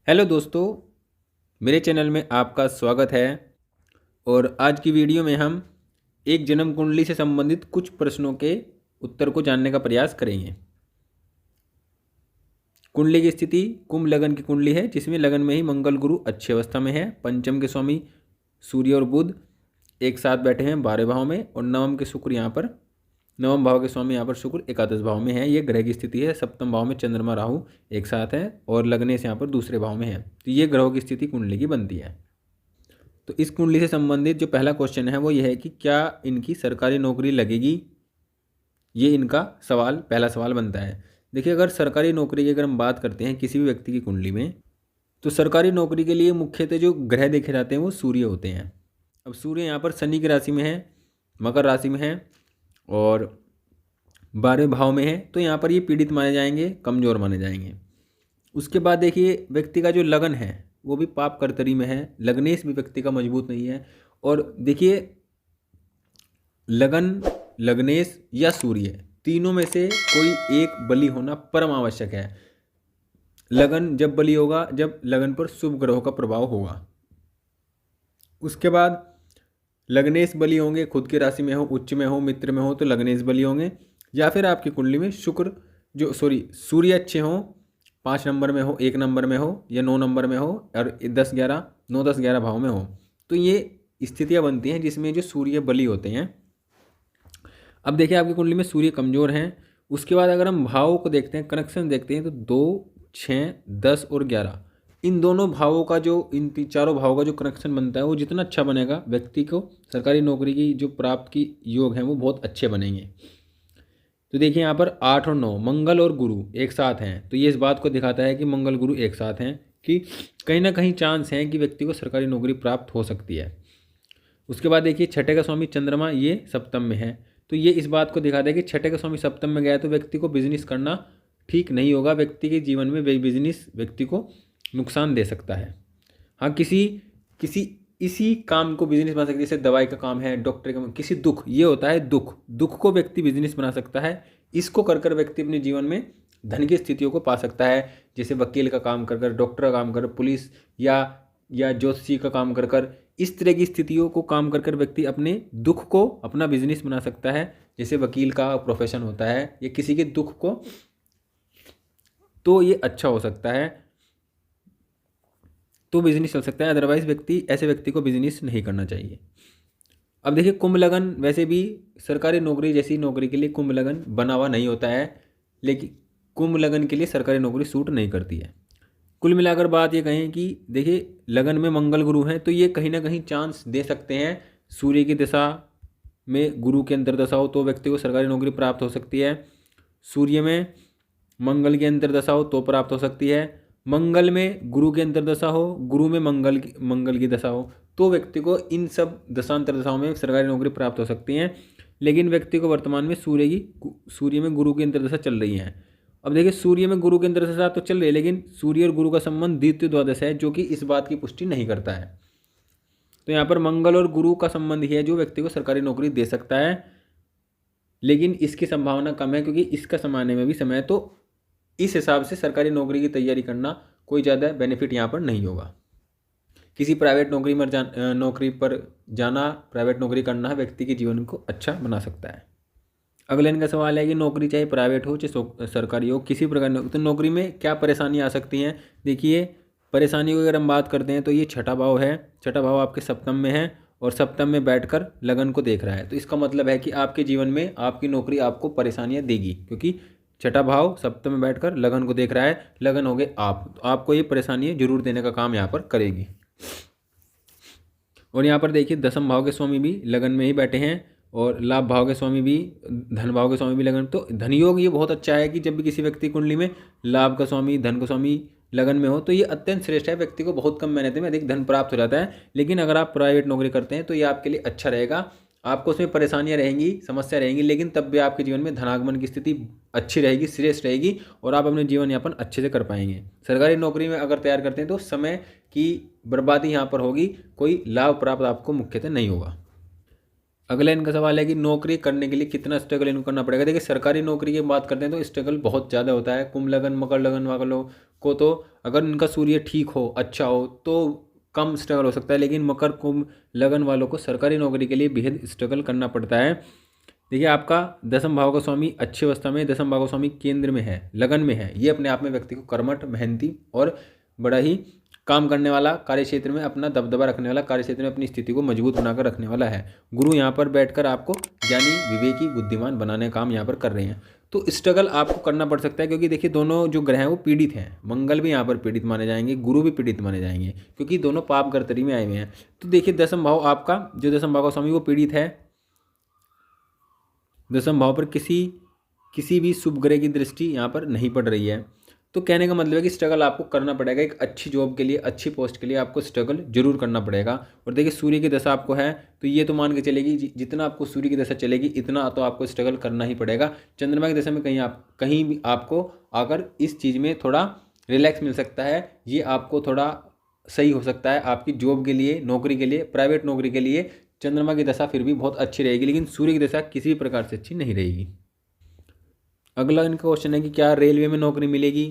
Hello दोस्तों, मेरे channel में आपका स्वागत है। और आज की वीडियो में हम एक जन्म कुंडली से संबंधित कुछ प्रश्नों के उत्तर को जानने का प्रयास करेंगे। कुंडली की स्थिति कुंभ लगन की कुंडली है, जिसमें लगन में ही मंगल गुरु अच्छी अवस्था में है। पंचम के स्वामी सूर्य और बुध एक साथ बैठे हैं 12 भाव में, और नवम के शुक्र यहाँ पर नवम भाव के स्वामी यहाँ पर शुक्र एकादश भाव में है। ये ग्रह की स्थिति है। सप्तम भाव में चंद्रमा राहु एक साथ है और लग्नेश यहाँ पर दूसरे भाव में है। तो ये ग्रहों की स्थिति कुंडली की बनती है। तो इस कुंडली से संबंधित जो पहला क्वेश्चन है वो ये है कि क्या इनकी सरकारी नौकरी लगेगी। ये इनका सवाल पहला सवाल बनता है। देखिए, अगर सरकारी नौकरी की अगर हम बात करते हैं किसी भी व्यक्ति की कुंडली में, तो सरकारी नौकरी के लिए मुख्यतः जो ग्रह देखे जाते हैं वो सूर्य होते हैं। अब सूर्य यहाँ पर शनि की राशि में है, मकर राशि में है और 12वें भाव में है। तो यहाँ पर ये पीड़ित माने जाएंगे, कमज़ोर माने जाएंगे। उसके बाद देखिए, व्यक्ति का जो लगन है वो भी पाप कर्तरी में है। लग्नेश भी व्यक्ति का मजबूत नहीं है। और देखिए, लगन, लग्नेश या सूर्य, तीनों में से कोई एक बली होना परम आवश्यक है। लगन जब बली होगा जब लगन पर शुभ ग्रहों का प्रभाव होगा। उसके बाद लग्नेश बली होंगे, खुद की राशि में हो, उच्च में हो, मित्र में हो तो लग्नेश बली होंगे। या फिर आपकी कुंडली में सूर्य अच्छे हों, 5 नंबर में हो, 1 नंबर में हो या 9 नंबर में हो और 10-11 9-10-11 भाव में हो, तो ये स्थितियाँ बनती हैं जिसमें जो सूर्य बली होते हैं। अब देखिए, आपकी कुंडली में सूर्य कमज़ोर हैं। उसके बाद अगर हम भावों को देखते हैं, कनेक्शन देखते हैं, तो 2, 6, 10 और 11, इन दोनों भावों का जो चारों भावों का जो कनेक्शन बनता है वो जितना अच्छा बनेगा, व्यक्ति को सरकारी नौकरी की जो प्राप्त की योग हैं वो बहुत अच्छे बनेंगे। तो देखिए, यहाँ पर 8 और 9 मंगल और गुरु एक साथ हैं। तो ये इस बात को दिखाता है कि मंगल गुरु एक साथ हैं, कि कहीं ना कहीं चांस है कि व्यक्ति को सरकारी नौकरी प्राप्त हो सकती है। उसके बाद देखिए, छठे का स्वामी चंद्रमा ये सप्तम में है। तो ये इस बात को दिखाता है कि छठे का स्वामी सप्तम में गया तो व्यक्ति को बिजनेस करना ठीक नहीं होगा। व्यक्ति के जीवन में बिजनेस व्यक्ति को नुकसान दे सकता है। हाँ, किसी किसी इसी काम को बिजनेस बना सकती है। जैसे दवाई का काम है, डॉक्टर का काम, किसी दुख, ये होता है दुख को व्यक्ति बिजनेस बना सकता है। इसको कर कर व्यक्ति अपने जीवन में धन की स्थितियों को पा सकता है। जैसे वकील का काम कर कर, डॉक्टर का काम कर, पुलिस या ज्योतिषी का काम कर कर, इस तरह की स्थितियों को काम कर कर व्यक्ति अपने दुख को अपना बिजनेस बना सकता है। जैसे वकील का प्रोफेशन होता है, ये किसी के दुख को, तो ये अच्छा हो सकता है, तो बिजनेस चल सकता है। अदरवाइज ऐसे व्यक्ति को बिजनेस नहीं करना चाहिए। अब देखिए, कुंभ लगन वैसे भी सरकारी नौकरी जैसी नौकरी के लिए कुंभ लगन बना हुआ नहीं होता है, लेकिन कुंभ लगन के लिए सरकारी नौकरी सूट नहीं करती है। कुल मिलाकर बात ये कहें कि देखिए, लगन में मंगल गुरु हैं तो ये कहीं ना कहीं चांस दे सकते हैं। सूर्य की दशा में गुरु के अंतर्दशा हो तो व्यक्ति को सरकारी नौकरी प्राप्त हो सकती है। सूर्य में मंगल की अंतर्दशा हो तो प्राप्त हो सकती है। मंगल में गुरु की अंतर्दशा हो, गुरु में मंगल की दशा हो, तो व्यक्ति को इन सब दशांतर दशाओं में सरकारी नौकरी प्राप्त हो सकती है। लेकिन व्यक्ति को वर्तमान में सूर्य में गुरु की अंतर्दशा चल रही है। अब देखिए, सूर्य में गुरु की अंतर्दशा तो चल रही है, लेकिन सूर्य और गुरु का संबंध द्वितीय द्वादश है, जो कि इस बात की पुष्टि नहीं करता है। तो यहाँ पर मंगल और गुरु का संबंध ही है जो व्यक्ति को सरकारी नौकरी दे सकता है, लेकिन इसकी संभावना कम है, क्योंकि इसका समाने में भी समय है। तो इस हिसाब से सरकारी नौकरी की तैयारी करना कोई ज़्यादा बेनिफिट यहाँ पर नहीं होगा। किसी प्राइवेट नौकरी पर जाना, प्राइवेट नौकरी करना व्यक्ति के जीवन को अच्छा बना सकता है। अगले इनका सवाल है कि नौकरी चाहे प्राइवेट हो चाहे सरकारी हो, किसी प्रकार तो नौकरी में क्या परेशानियाँ आ सकती हैं। देखिए, परेशानी की अगर हम बात करते हैं तो ये छठा भाव है। छठा भाव आपके सप्तम में है और सप्तम में बैठकर लगन को देख रहा है। तो इसका मतलब है कि आपके जीवन में आपकी नौकरी आपको परेशानियाँ देगी, क्योंकि छठा भाव सप्तम में बैठकर लगन को देख रहा है। लगन हो गए आप, तो आपको ये परेशानियाँ जरूर देने का काम यहाँ पर करेगी। और यहाँ पर देखिए, दसम भाव के स्वामी भी लगन में ही बैठे हैं और लाभ भाव के स्वामी भी, धन भाव के स्वामी भी लगन। तो धन योग ये बहुत अच्छा है कि जब भी किसी व्यक्ति कुंडली में लाभ का स्वामी, धन का स्वामी लगन में हो तो ये अत्यंत श्रेष्ठ है। व्यक्ति को बहुत कम मेहनत में अधिक धन प्राप्त हो जाता है। लेकिन अगर आप प्राइवेट नौकरी करते हैं तो ये आपके लिए अच्छा रहेगा। आपको उसमें परेशानियां रहेंगी, समस्या रहेंगी, लेकिन तब भी आपके जीवन में धनागमन की स्थिति अच्छी रहेगी, श्रेष्ठ रहेगी और आप अपने जीवन यापन अच्छे से कर पाएंगे। सरकारी नौकरी में अगर तैयार करते हैं तो समय की बर्बादी यहाँ पर होगी, कोई लाभ प्राप्त आपको मुख्यतः नहीं होगा। अगला इनका सवाल है कि नौकरी करने के लिए कितना स्ट्रगल इनको करना पड़ेगा। देखिए, सरकारी नौकरी की बात करते हैं तो स्ट्रगल बहुत ज़्यादा होता है। कुंभ लगन, मकर लगन वालों को तो अगर इनका सूर्य ठीक हो, अच्छा हो, तो कम स्ट्रगल हो सकता है। लेकिन मकर कुंभ लगन वालों को सरकारी नौकरी के लिए बेहद स्ट्रगल करना पड़ता है। देखिए, आपका दसम भाव का स्वामी अच्छी अवस्था में, दसम भाव का स्वामी केंद्र में है, लगन में है। ये अपने आप में व्यक्ति को कर्मठ, मेहनती और बड़ा ही काम करने वाला, कार्य क्षेत्र में अपना दबदबा रखने वाला, कार्य क्षेत्र में अपनी स्थिति को मजबूत बनाकर रखने वाला है। गुरु यहाँ पर बैठकर आपको ज्ञानी, विवेकी, बुद्धिमान बनाने का काम यहाँ पर कर रहे हैं। तो स्ट्रगल आपको करना पड़ सकता है, क्योंकि देखिए दोनों जो ग्रह हैं वो पीड़ित हैं। मंगल भी यहाँ पर पीड़ित माने जाएंगे, गुरु भी पीड़ित माने जाएंगे, क्योंकि दोनों पाप गर्तरी में आए हुए हैं। तो देखिए दसम भाव आपका, जो दसम भाव का स्वामी वो पीड़ित है। दसम भाव पर किसी भी शुभ ग्रह की दृष्टि यहाँ पर नहीं पड़ रही है। तो कहने का मतलब है कि स्ट्रगल आपको करना पड़ेगा। एक अच्छी जॉब के लिए, अच्छी पोस्ट के लिए आपको स्ट्रगल जरूर करना पड़ेगा। और देखिए सूर्य की दशा आपको है, तो ये तो मान के चलेगी जितना आपको सूर्य की दशा चलेगी इतना तो आपको स्ट्रगल करना ही पड़ेगा। चंद्रमा की दशा में कहीं भी आपको आकर इस चीज़ में थोड़ा रिलैक्स मिल सकता है। ये आपको थोड़ा सही हो सकता है आपकी जॉब के लिए, नौकरी के लिए, प्राइवेट नौकरी के लिए। चंद्रमा की दशा फिर भी बहुत अच्छी रहेगी, लेकिन सूर्य की दशा किसी भी प्रकार से अच्छी नहीं रहेगी। अगला इनका क्वेश्चन है कि क्या रेलवे में नौकरी मिलेगी।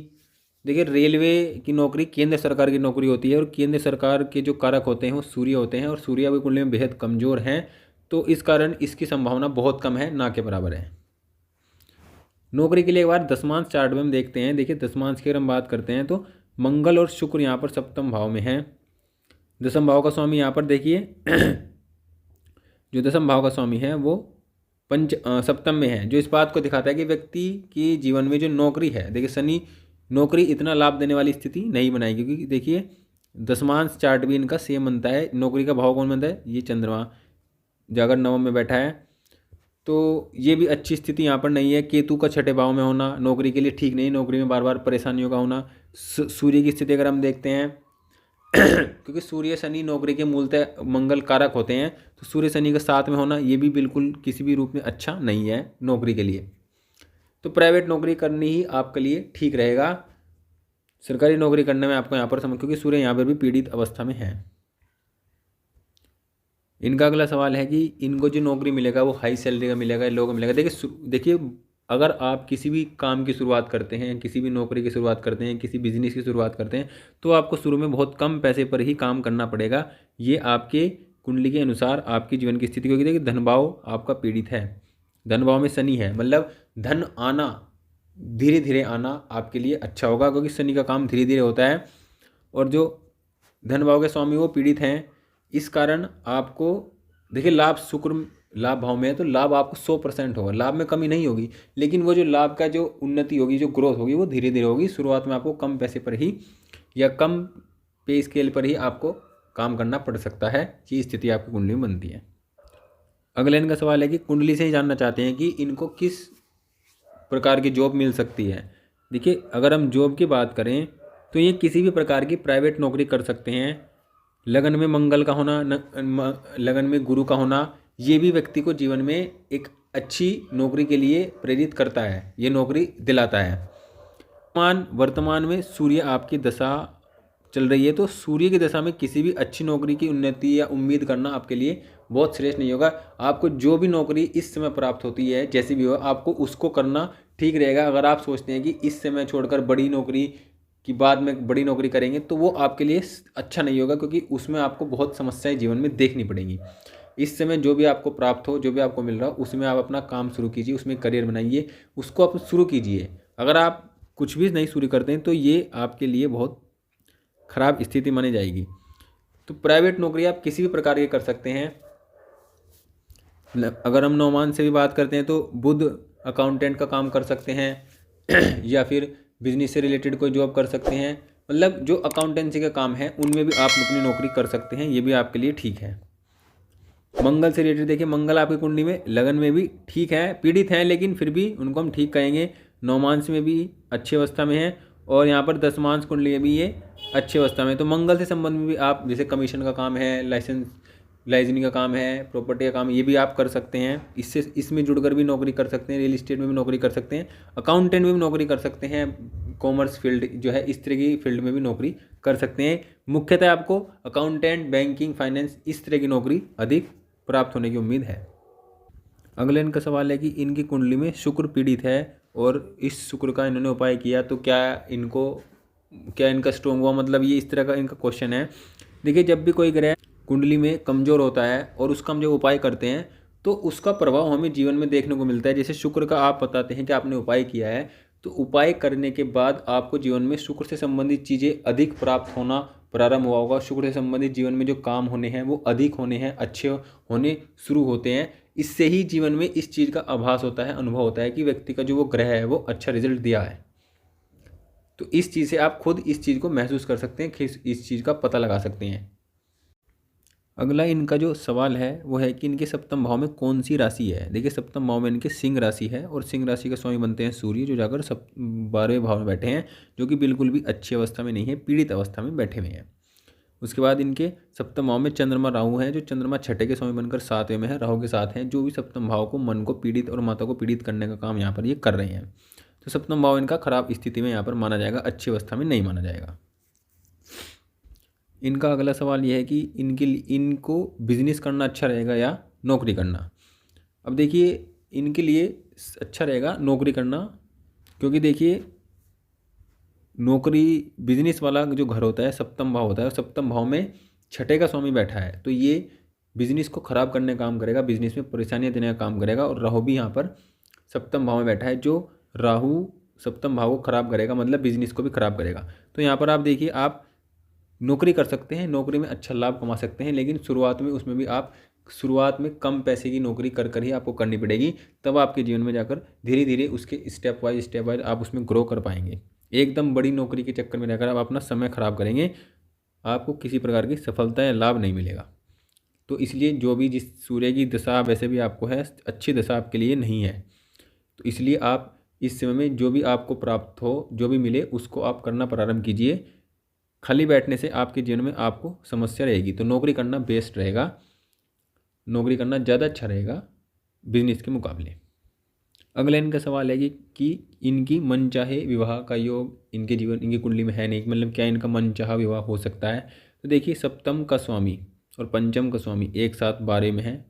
देखिए, रेलवे की नौकरी केंद्र सरकार की नौकरी होती है, और केंद्र सरकार के जो कारक होते हैं वो सूर्य होते हैं, और सूर्य की कुंडली में बेहद कमज़ोर हैं। तो इस कारण इसकी संभावना बहुत कम है, ना के बराबर है। नौकरी के लिए एक बार दशमांश चार्ट में हम देखते हैं। देखिए दशमांश की अगर हम बात करते हैं तो मंगल और शुक्र यहाँ पर सप्तम भाव में हैं। दसम भाव का स्वामी यहाँ पर देखिए जो दसम भाव का स्वामी है वो सप्तम में है, जो इस बात को दिखाता है कि व्यक्ति के जीवन में जो नौकरी है, देखिए शनि नौकरी इतना लाभ देने वाली स्थिति नहीं बनाएगी, क्योंकि देखिए दशमांश चार्ट भी इनका सेम बनता है। नौकरी का भाव कौन बनता है, ये चंद्रमा जागर नवम में बैठा है, तो ये भी अच्छी स्थिति यहाँ पर नहीं है। केतु का छठे भाव में होना नौकरी के लिए ठीक नहीं, नौकरी में बार बार परेशानियों का होना। सूर्य की स्थिति अगर हम देखते हैं क्योंकि सूर्य शनि नौकरी के मूलतः मंगल कारक होते हैं, तो सूर्य शनि का साथ में होना ये भी बिल्कुल किसी भी रूप में अच्छा नहीं है नौकरी के लिए। तो प्राइवेट नौकरी करनी ही आपके लिए ठीक रहेगा। सरकारी नौकरी करने में आपको यहाँ पर क्योंकि सूर्य यहाँ पर भी पीड़ित अवस्था में है। इनका अगला सवाल है कि इनको जो नौकरी मिलेगा वो हाई सैलरी का मिलेगा, लो का मिलेगा। देखिए अगर आप किसी भी काम की शुरुआत करते हैं, किसी भी नौकरी की शुरुआत करते हैं, किसी बिजनेस की शुरुआत करते हैं, तो आपको शुरू में बहुत कम पैसे पर ही काम करना पड़ेगा। ये आपके कुंडली के अनुसार आपकी जीवन की स्थिति, क्योंकि देखिए धन भाव आपका पीड़ित है, धन भाव में शनि है, मतलब धन आना धीरे धीरे आना आपके लिए अच्छा होगा, क्योंकि शनि का काम धीरे धीरे होता है। और जो धन भाव के स्वामी वो पीड़ित हैं, इस कारण आपको देखिए लाभ शुक्र लाभ भाव में है, तो लाभ आपको 100% होगा, लाभ में कमी नहीं होगी। लेकिन वो जो लाभ का जो उन्नति होगी, जो ग्रोथ होगी, वो धीरे धीरे होगी। शुरुआत में आपको कम पैसे पर ही या कम पे स्केल पर ही आपको काम करना पड़ सकता है। ये स्थिति आपकी कुंडली में बनती है। अगले इनका सवाल है कि कुंडली से ही जानना चाहते हैं कि इनको किस प्रकार की जॉब मिल सकती है। देखिए अगर हम जॉब की बात करें तो ये किसी भी प्रकार की प्राइवेट नौकरी कर सकते हैं। लगन में मंगल का होना, लगन में गुरु का होना, ये भी व्यक्ति को जीवन में एक अच्छी नौकरी के लिए प्रेरित करता है, ये नौकरी दिलाता है। वर्तमान में सूर्य आपकी दशा चल रही है, तो सूर्य की दशा में किसी भी अच्छी नौकरी की उन्नति या उम्मीद करना आपके लिए बहुत श्रेष्ठ नहीं होगा। आपको जो भी नौकरी इस समय प्राप्त होती है, जैसी भी हो, आपको उसको करना ठीक रहेगा। अगर आप सोचते हैं कि इस समय छोड़कर बड़ी नौकरी कि बाद में बड़ी नौकरी करेंगे, तो वो आपके लिए अच्छा नहीं होगा, क्योंकि उसमें आपको बहुत समस्याएं जीवन में देखनी पड़ेंगी। इस समय जो भी आपको प्राप्त हो, जो भी आपको मिल रहा हो, उसमें आप अपना काम शुरू कीजिए, उसमें करियर बनाइए, उसको आप शुरू कीजिए। अगर आप कुछ भी नहीं शुरू करते हैं तो ये आपके लिए बहुत खराब स्थिति मानी जाएगी। तो प्राइवेट नौकरी आप किसी भी प्रकार की कर सकते हैं। अगर हम नौमान से भी बात करते हैं तो बुध अकाउंटेंट का काम कर सकते हैं या फिर बिजनेस से रिलेटेड कोई जॉब कर सकते हैं। मतलब जो अकाउंटेंसी का काम है उनमें भी आप अपनी नौकरी कर सकते हैं, ये भी आपके लिए ठीक है। मंगल से रिलेटेड देखिए, मंगल आपकी कुंडली में लगन में भी ठीक है, पीड़ित हैं, लेकिन फिर भी उनको हम ठीक कहेंगे। नौमांश में भी अच्छी अवस्था में है, और यहाँ पर दशमांश कुंडली में भी ये अच्छी अवस्था में। तो मंगल से संबंध में भी आप जैसे कमीशन का काम है, लाइसेंसिंग का काम है, प्रॉपर्टी का काम, ये भी आप कर सकते हैं। इसमें जुड़कर भी नौकरी कर सकते हैं, रियल इस्टेट में भी नौकरी कर सकते हैं, अकाउंटेंट में भी नौकरी कर सकते हैं, कॉमर्स फील्ड जो है इस तरह की फील्ड में भी नौकरी कर सकते हैं। मुख्यतः आपको अकाउंटेंट, बैंकिंग, फाइनेंस इस तरह की नौकरी अधिक प्राप्त होने की उम्मीद है। अगले इनका सवाल है कि इनकी कुंडली में शुक्र पीड़ित है, और इस शुक्र का इन्होंने उपाय किया तो क्या इनको क्या इनका स्ट्रॉन्ग हुआ, मतलब ये इस तरह का इनका क्वेश्चन है। देखिए जब भी कोई ग्रह कुंडली में कमज़ोर होता है और उसका हम जो उपाय करते हैं तो उसका प्रभाव हमें जीवन में देखने को मिलता है। जैसे शुक्र का आप बताते हैं कि आपने उपाय किया है, तो उपाय करने के बाद आपको जीवन में शुक्र से संबंधित चीज़ें अधिक प्राप्त होना प्रारंभ हुआ होगा। शुक्र से संबंधित जीवन में जो काम होने हैं वो अधिक होने हैं, अच्छे होने शुरू होते हैं। इससे ही जीवन में इस चीज़ का आभास होता है, अनुभव होता है कि व्यक्ति का जो वो ग्रह है वो अच्छा रिजल्ट दिया है। तो इस चीज़ से आप खुद इस चीज़ को महसूस कर सकते हैं, इस चीज़ का पता लगा सकते हैं। अगला इनका जो सवाल है वो है कि इनके सप्तम भाव में कौन सी राशि है। देखिए सप्तम भाव में इनके सिंह राशि है और सिंह राशि के स्वामी बनते हैं सूर्य, जो जाकर 12वें भाव में बैठे हैं, जो कि बिल्कुल भी अच्छी अवस्था में नहीं है, पीड़ित अवस्था में बैठे हुए हैं। उसके बाद इनके सप्तम भाव में चंद्रमा राहु है, जो चंद्रमा छठे के स्वामी बनकर 7वें में है, राहु के साथ हैं, जो भी सप्तम भाव को मन को पीड़ित और माता को पीड़ित करने का काम यहाँ पर ये कर रहे हैं। तो सप्तम भाव इनका खराब स्थिति में यहाँ पर माना जाएगा, अच्छी अवस्था में नहीं माना जाएगा। इनका अगला सवाल यह है कि इनको बिजनेस करना अच्छा रहेगा या नौकरी करना। अब देखिए इनके लिए अच्छा रहेगा नौकरी करना, क्योंकि देखिए नौकरी बिजनेस वाला जो घर होता है सप्तम भाव होता है, सप्तम भाव में छठे का स्वामी बैठा है, तो ये बिजनेस को ख़राब करने का काम करेगा, बिजनेस में परेशानियां देने का काम करेगा। और राहु भी यहाँ पर सप्तम भाव में बैठा है, जो राहु सप्तम भाव को खराब करेगा, मतलब बिजनेस को भी खराब करेगा। तो यहाँ पर आप देखिए आप नौकरी कर सकते हैं, नौकरी में अच्छा लाभ कमा सकते हैं, लेकिन शुरुआत में उसमें भी आप शुरुआत में कम पैसे की नौकरी कर ही आपको करनी पड़ेगी, तब आपके जीवन में जाकर धीरे धीरे उसके स्टेप वाइज आप उसमें ग्रो कर पाएंगे। एकदम बड़ी नौकरी के चक्कर में रहकर आप अपना समय खराब करेंगे, आपको किसी प्रकार की सफलता या लाभ नहीं मिलेगा। तो इसलिए जो भी जिस सूर्य की दशा वैसे भी आपको है, अच्छी दशा आपके लिए नहीं है, तो इसलिए आप इस समय में जो भी आपको प्राप्त हो, जो भी मिले उसको आप करना प्रारंभ कीजिए। खाली बैठने से आपके जीवन में आपको समस्या रहेगी, तो नौकरी करना बेस्ट रहेगा, नौकरी करना ज़्यादा अच्छा रहेगा बिजनेस के मुकाबले। अगला इनका सवाल है कि इनकी मनचाहे विवाह का योग इनके इनकी कुंडली में है नहीं, मतलब क्या इनका मनचाहा विवाह हो सकता है। तो देखिए सप्तम का स्वामी और पंचम का स्वामी एक साथ 12 में है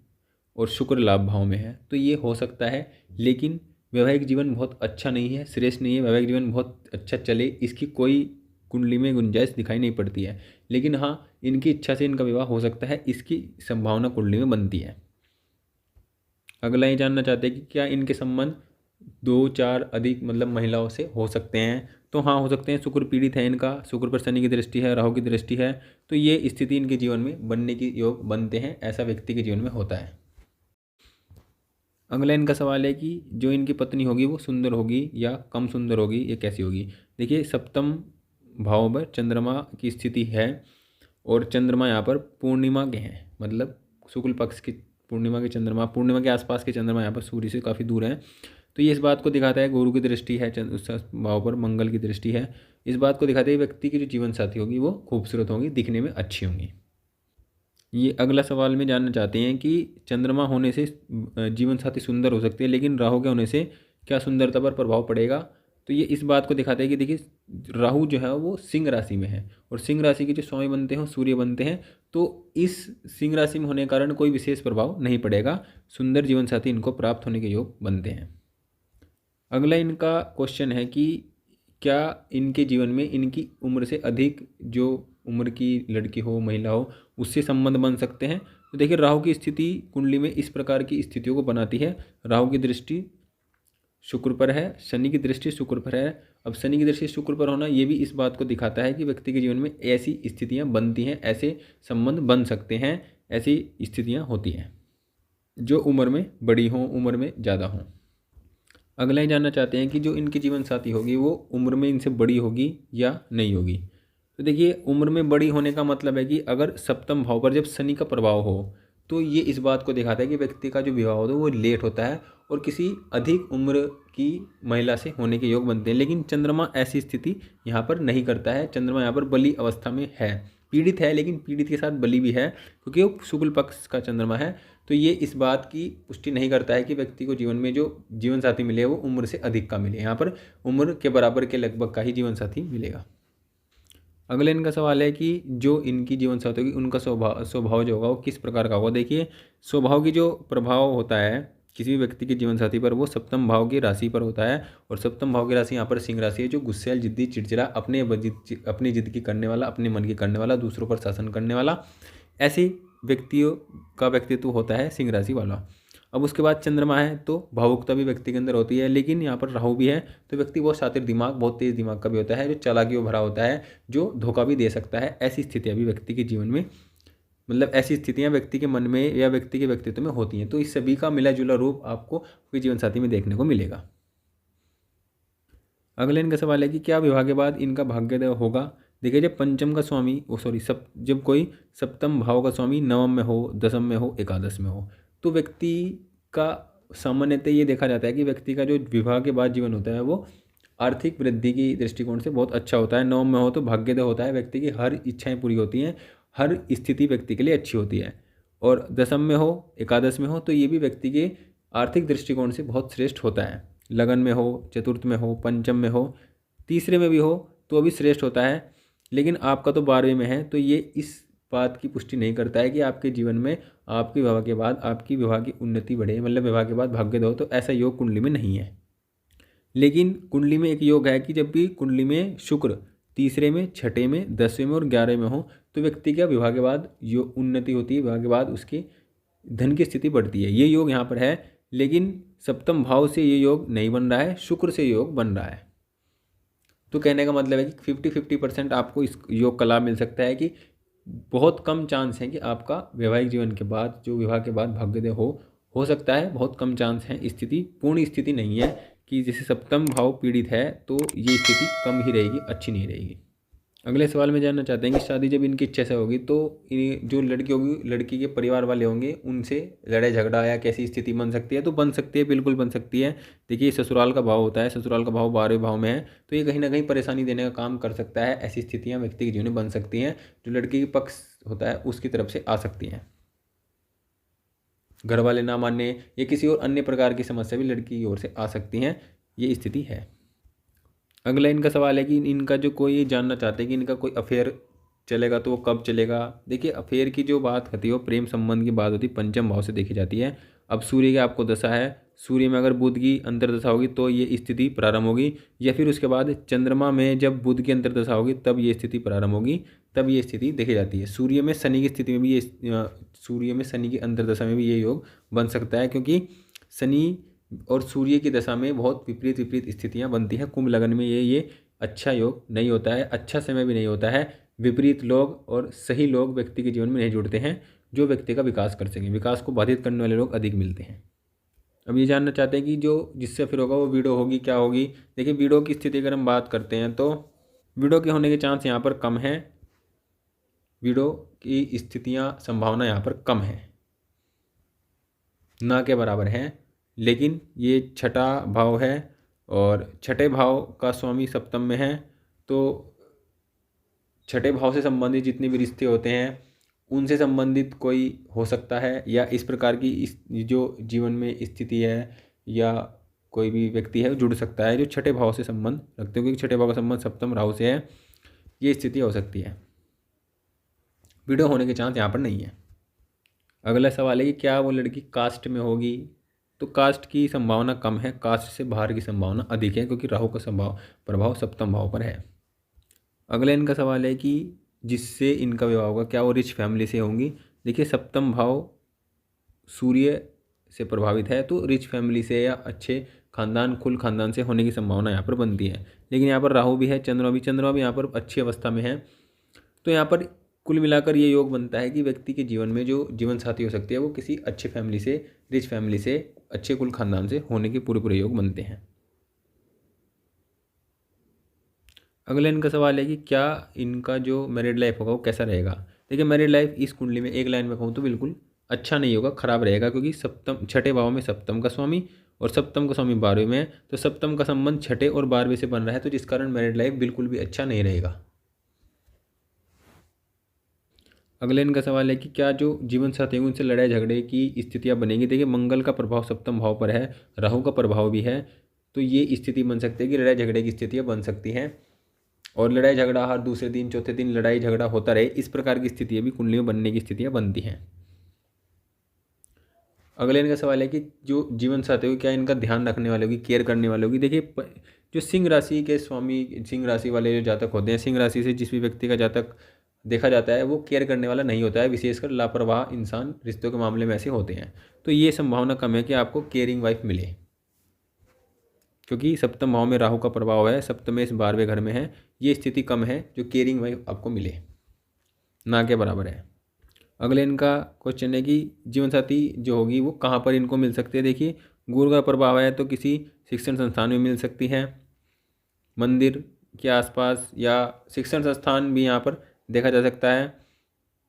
और शुक्र लाभ भाव में है, तो ये हो सकता है, लेकिन वैवाहिक जीवन बहुत अच्छा नहीं है, श्रेष्ठ नहीं है, वैवाहिक जीवन बहुत अच्छा चले इसकी कोई कुंडली में गुंजाइश दिखाई नहीं पड़ती है। लेकिन हाँ इनकी इच्छा से इनका विवाह हो सकता है, इसकी संभावना कुंडली में बनती है। अगला ये जानना चाहते हैं कि क्या इनके संबंध 2-4 अधिक मतलब महिलाओं से हो सकते हैं। तो हाँ हो सकते हैं, शुक्र पीड़ित है इनका, शुक्र पर शनि की दृष्टि है, राहु की दृष्टि है, तो ये स्थिति इनके जीवन में बनने की योग बनते हैं, ऐसा व्यक्ति के जीवन में होता है। अगला इनका सवाल है कि जो इनकी पत्नी होगी वो सुंदर होगी या कम सुंदर होगी, ये कैसी होगी। देखिए सप्तम भाव पर चंद्रमा की स्थिति है और चंद्रमा यहाँ पर पूर्णिमा के हैं, मतलब शुक्ल पक्ष की पूर्णिमा के आसपास के चंद्रमा यहाँ पर सूर्य से काफ़ी दूर हैं। तो ये इस बात को दिखाता है, गुरु की दृष्टि है उस भाव पर, मंगल की दृष्टि है, इस बात को दिखाते हैं व्यक्ति की जो जीवन साथी होगी वो खूबसूरत होंगी, दिखने में अच्छी होंगी। ये अगला सवाल में जानना चाहते हैं कि चंद्रमा होने से जीवन साथी सुंदर हो सकते हैं, लेकिन राहु के होने से क्या सुंदरता पर प्रभाव पड़ेगा। तो ये इस बात को दिखाते हैं कि देखिए राहु जो है वो सिंह राशि में है और सिंह राशि के जो स्वामी बनते हैं सूर्य बनते हैं, तो इस सिंह राशि में होने के कारण कोई विशेष प्रभाव नहीं पड़ेगा, सुंदर जीवन साथी इनको प्राप्त होने के योग बनते हैं। अगला इनका क्वेश्चन है कि क्या इनके जीवन में इनकी उम्र से अधिक जो उम्र की लड़की हो महिला हो उससे संबंध बन सकते हैं। तो देखिए राहु की स्थिति कुंडली में इस प्रकार की स्थितियों को बनाती है, राहु की दृष्टि शुक्र पर है, शनि की दृष्टि शुक्र पर है। अब शनि की दृष्टि शुक्र पर होना ये भी इस बात को दिखाता है कि व्यक्ति के जीवन में ऐसी स्थितियां बनती हैं, ऐसे संबंध बन सकते हैं, ऐसी स्थितियां होती हैं जो उम्र में बड़ी हों, उम्र में ज़्यादा हों। अगला ही जानना चाहते हैं कि जो इनकी जीवन साथी होगी वो उम्र में इनसे बड़ी होगी या नहीं होगी। तो देखिए उम्र में बड़ी होने का मतलब है कि अगर सप्तम भाव पर जब शनि का प्रभाव हो तो ये इस बात को दिखाता है कि व्यक्ति का जो विवाह होता है वो लेट होता है और किसी अधिक उम्र की महिला से होने के योग बनते हैं। लेकिन चंद्रमा ऐसी स्थिति यहाँ पर नहीं करता है, चंद्रमा यहाँ पर बली अवस्था में है, पीड़ित है लेकिन पीड़ित के साथ बली भी है क्योंकि वो शुक्ल पक्ष का चंद्रमा है। तो ये इस बात की पुष्टि नहीं करता है कि व्यक्ति को जीवन में जो जीवन साथी मिले वो उम्र से अधिक का मिले, यहाँ पर उम्र के बराबर के लगभग का ही जीवन साथी मिलेगा। अगले इनका सवाल है कि जो इनकी जीवन साथी होगी उनका स्वभाव जो होगा वो किस प्रकार का होगा। देखिए स्वभाव की जो प्रभाव होता है किसी भी व्यक्ति के जीवन साथी पर वो सप्तम भाव की राशि पर होता है, और सप्तम भाव की राशि यहाँ पर सिंह राशि है, जो गुस्सैल, जिद्दी, चिड़चिड़ा, अपनी जिद की करने वाला, अपने मन की करने वाला, दूसरों पर शासन करने वाला, ऐसे व्यक्तियों का व्यक्तित्व होता है सिंह राशि वाला। अब उसके बाद चंद्रमा है तो भावुकता भी व्यक्ति के अंदर होती है, लेकिन यहाँ पर राहु भी है तो व्यक्ति बहुत शातिर दिमाग, बहुत तेज दिमाग का भी होता है, जो चालाकियों भरा होता है, जो धोखा भी दे सकता है। ऐसी स्थितियाँ भी व्यक्ति के जीवन में, मतलब ऐसी स्थितियाँ व्यक्ति के मन में या व्यक्ति के व्यक्तित्व में होती हैं। तो इस सभी का मिला जुला रूप आपको आपके जीवन साथी में देखने को मिलेगा। अगले इनका सवाल है कि क्या विवाह के बाद इनका भाग्योदय होगा। देखिए, जब पंचम का स्वामी जब कोई सप्तम भाव का स्वामी नवम में हो, दसम में हो, एकादश में हो, तो व्यक्ति का सामान्यतः ये देखा जाता है कि व्यक्ति का जो विवाह के बाद जीवन होता है वो आर्थिक वृद्धि की दृष्टिकोण से बहुत अच्छा होता है। नवम में हो तो भाग्योदय होता है, व्यक्ति की हर इच्छाएं पूरी होती हैं, हर स्थिति व्यक्ति के लिए अच्छी होती है। और दसम में हो, एकादश में हो तो ये भी व्यक्ति के आर्थिक दृष्टिकोण से बहुत श्रेष्ठ होता है। लगन में हो, चतुर्थ में हो, पंचम में हो, तीसरे में भी हो तो भी श्रेष्ठ होता है। लेकिन आपका तो 12वें में है, तो ये इस बात की पुष्टि नहीं करता है कि आपके जीवन में आपके विवाह के बाद आपकी विवाह की उन्नति बढ़े, मतलब विवाह के बाद भाग्योदय हो, तो ऐसा योग कुंडली में नहीं है। लेकिन कुंडली में एक योग है कि जब भी कुंडली में शुक्र तीसरे में, छठे में, 10वें में और 11वें में हो तो व्यक्ति का विवाह के बाद योग उन्नति होती है, विवाह के बाद उसकी धन की स्थिति बढ़ती है। ये योग यहाँ पर है, लेकिन सप्तम भाव से ये योग नहीं बन रहा है, शुक्र से योग बन रहा है। तो कहने का मतलब है कि 50-50% आपको इस योग का लाभ मिल सकता है, कि बहुत कम चांस है कि आपका वैवाहिक जीवन के बाद, जो विवाह के बाद भाग्योदय हो सकता है, बहुत कम चांस है। स्थिति पूर्ण स्थिति नहीं है कि जैसे सप्तम भाव पीड़ित है तो ये स्थिति कम ही रहेगी, अच्छी नहीं रहेगी। अगले सवाल में जानना चाहते हैं कि शादी जब इनकी इच्छा से होगी तो जो लड़की होगी, लड़की के परिवार वाले होंगे, उनसे लड़ाई झगड़ा या कैसी स्थिति बन सकती है। तो बन सकती है, बिल्कुल बन सकती है। देखिए, ससुराल का भाव होता है, ससुराल का भाव 12वें भाव में है, तो ये कहीं ना कहीं परेशानी देने का काम कर सकता है। ऐसी स्थितियाँ व्यक्ति के जीवन में बन सकती हैं, जो लड़की के पक्ष होता है उसकी तरफ से आ सकती हैं। घर वाले ना मानने या किसी और अन्य प्रकार की समस्या भी लड़की की ओर से आ सकती हैं, ये स्थिति है। अगला इनका सवाल है कि इनका जो कोई जानना चाहते हैं कि इनका कोई अफेयर चलेगा तो वो कब चलेगा। देखिए, अफेयर की जो बात होती है वो प्रेम संबंध की बात होती है, पंचम भाव से देखी जाती है। अब सूर्य की आपको दशा है, सूर्य में अगर बुध की अंतर्दशा होगी तो ये स्थिति प्रारंभ होगी, या फिर उसके बाद चंद्रमा में जब बुध की अंतर्दशा होगी तब ये स्थिति प्रारंभ होगी, तब ये स्थिति देखी जाती है। सूर्य में शनि की स्थिति में भी सूर्य में शनि की अंतर्दशा में भी ये योग बन सकता है, क्योंकि शनि और सूर्य की दशा में बहुत विपरीत विपरीत स्थितियां बनती हैं। कुंभ लगन में ये अच्छा योग नहीं होता है, अच्छा समय भी नहीं होता है। विपरीत लोग और सही लोग व्यक्ति के जीवन में नहीं जुड़ते हैं, जो व्यक्ति का विकास कर सकें। विकास को बाधित करने वाले लोग अधिक मिलते हैं। अब ये जानना चाहते हैं कि जो जिससे फिर होगा वो वीडो होगी, क्या होगी। देखिए, वीडो की स्थिति अगर हम बात करते हैं तो वीडो के होने के चांस यहाँ पर कम है, वीडो की स्थितियाँ संभावना यहाँ पर कम है, ना के बराबर हैं। लेकिन ये छठा भाव है और छठे भाव का स्वामी सप्तम में है, तो छठे भाव से संबंधित जितने भी रिश्ते होते हैं उनसे संबंधित कोई हो सकता है, या इस प्रकार की जो जीवन में स्थिति है या कोई भी व्यक्ति है जुड़ सकता है जो छठे भाव से संबंध रखते हो, क्योंकि छठे भाव का संबंध सप्तम राहु से है। ये स्थिति हो सकती है, वीडियो होने के चांस यहाँ पर नहीं है। अगला सवाल है कि क्या वो लड़की कास्ट में होगी। तो कास्ट की संभावना कम है, कास्ट से बाहर की संभावना अधिक है, क्योंकि राहु का प्रभाव सप्तम भाव पर है। अगला इनका सवाल है कि जिससे इनका विवाह होगा क्या वो रिच फैमिली से होंगी। देखिए, सप्तम भाव सूर्य से प्रभावित है, तो रिच फैमिली से या अच्छे खानदान, कुल खानदान से होने की संभावना यहाँ पर बनती है। लेकिन यहाँ पर राहु भी है, चंद्रमा भी यहाँ पर अच्छी अवस्था में है, तो यहाँ पर कुल मिलाकर ये योग बनता है कि व्यक्ति के जीवन में जो जीवन साथी हो सकती है वो किसी अच्छे फैमिली से, रिच फैमिली से, अच्छे कुल खानदान से होने के पूरे पूरे योग बनते हैं। अगला इनका सवाल है कि क्या इनका जो मैरिड लाइफ होगा वो कैसा रहेगा। देखिए, मैरिड लाइफ इस कुंडली में एक लाइन में कहूँ तो बिल्कुल अच्छा नहीं होगा, खराब रहेगा, क्योंकि सप्तम छठे भाव में सप्तम का स्वामी और सप्तम का स्वामी 12वें में है, तो सप्तम का संबंध छठे और 12वें से बन रहा है, तो जिस कारण मैरिड लाइफ बिल्कुल भी अच्छा नहीं रहेगा। अगले इनका सवाल है कि क्या जो जीवन साथी हैं उनसे लड़ाई झगड़े की स्थितियां बनेंगी। देखिए, मंगल का प्रभाव सप्तम भाव पर है, राहु का प्रभाव भी है, तो ये स्थिति बन सकती है कि लड़ाई झगड़े की स्थितियां बन सकती हैं, और लड़ाई झगड़ा हर दूसरे दिन, चौथे दिन लड़ाई झगड़ा होता रहे, इस प्रकार की स्थितियां भी कुंडली में बनने की स्थितियां बनती हैं। अगले इनका सवाल है कि जो जीवन साथी होगी क्या इनका ध्यान रखने वाले होगी, केयर करने वाले होगी। देखिए जो सिंह राशि के स्वामी, सिंह राशि वाले जो जातक होते हैं, सिंह राशि से जिस भी व्यक्ति का जातक देखा जाता है वो केयर करने वाला नहीं होता है, विशेषकर लापरवाह इंसान रिश्तों के मामले में ऐसे होते हैं। तो ये संभावना कम है कि आपको केयरिंग वाइफ मिले, क्योंकि सप्तम भाव में राहु का प्रभाव है, सप्तमेश 12वें घर में है, ये स्थिति कम है जो केयरिंग वाइफ आपको मिले, ना के बराबर है। अगले इनका क्वेश्चन है कि जीवन साथी जो होगी वो कहाँ पर इनको मिल सकती है। देखिए गुरु का प्रभाव है तो किसी शिक्षण संस्थान में मिल सकती है, मंदिर के आसपास, या शिक्षण संस्थान भी यहाँ पर देखा जा सकता है।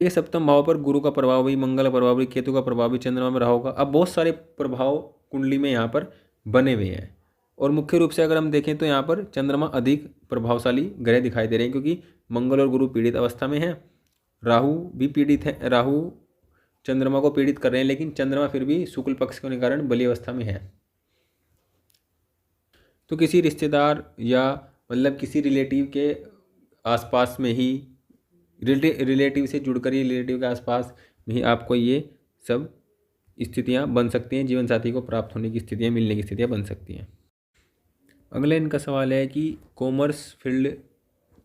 ये सप्तम भाव पर गुरु का प्रभाव भी, मंगल का प्रभाव भी, केतु का प्रभाव भी, चंद्रमा में राहु का, अब बहुत सारे प्रभाव कुंडली में यहाँ पर बने हुए हैं। और मुख्य रूप से अगर हम देखें तो यहाँ पर चंद्रमा अधिक प्रभावशाली ग्रह दिखाई दे रहे हैं, क्योंकि मंगल और गुरु पीड़ित अवस्था में है, राहु भी पीड़ित है, राहु चंद्रमा को पीड़ित कर रहे हैं, लेकिन चंद्रमा फिर भी शुक्ल पक्ष के होने के कारण बली अवस्था में है। तो किसी रिश्तेदार या मतलब किसी रिलेटिव के आसपास में ही, रिलेटिव से जुड़कर ही रिलेटिव के आसपास में ही आपको ये सब स्थितियाँ बन सकती हैं, जीवन साथी को प्राप्त होने की स्थितियाँ, मिलने की स्थितियाँ बन सकती हैं। अगले इनका सवाल है कि कॉमर्स फील्ड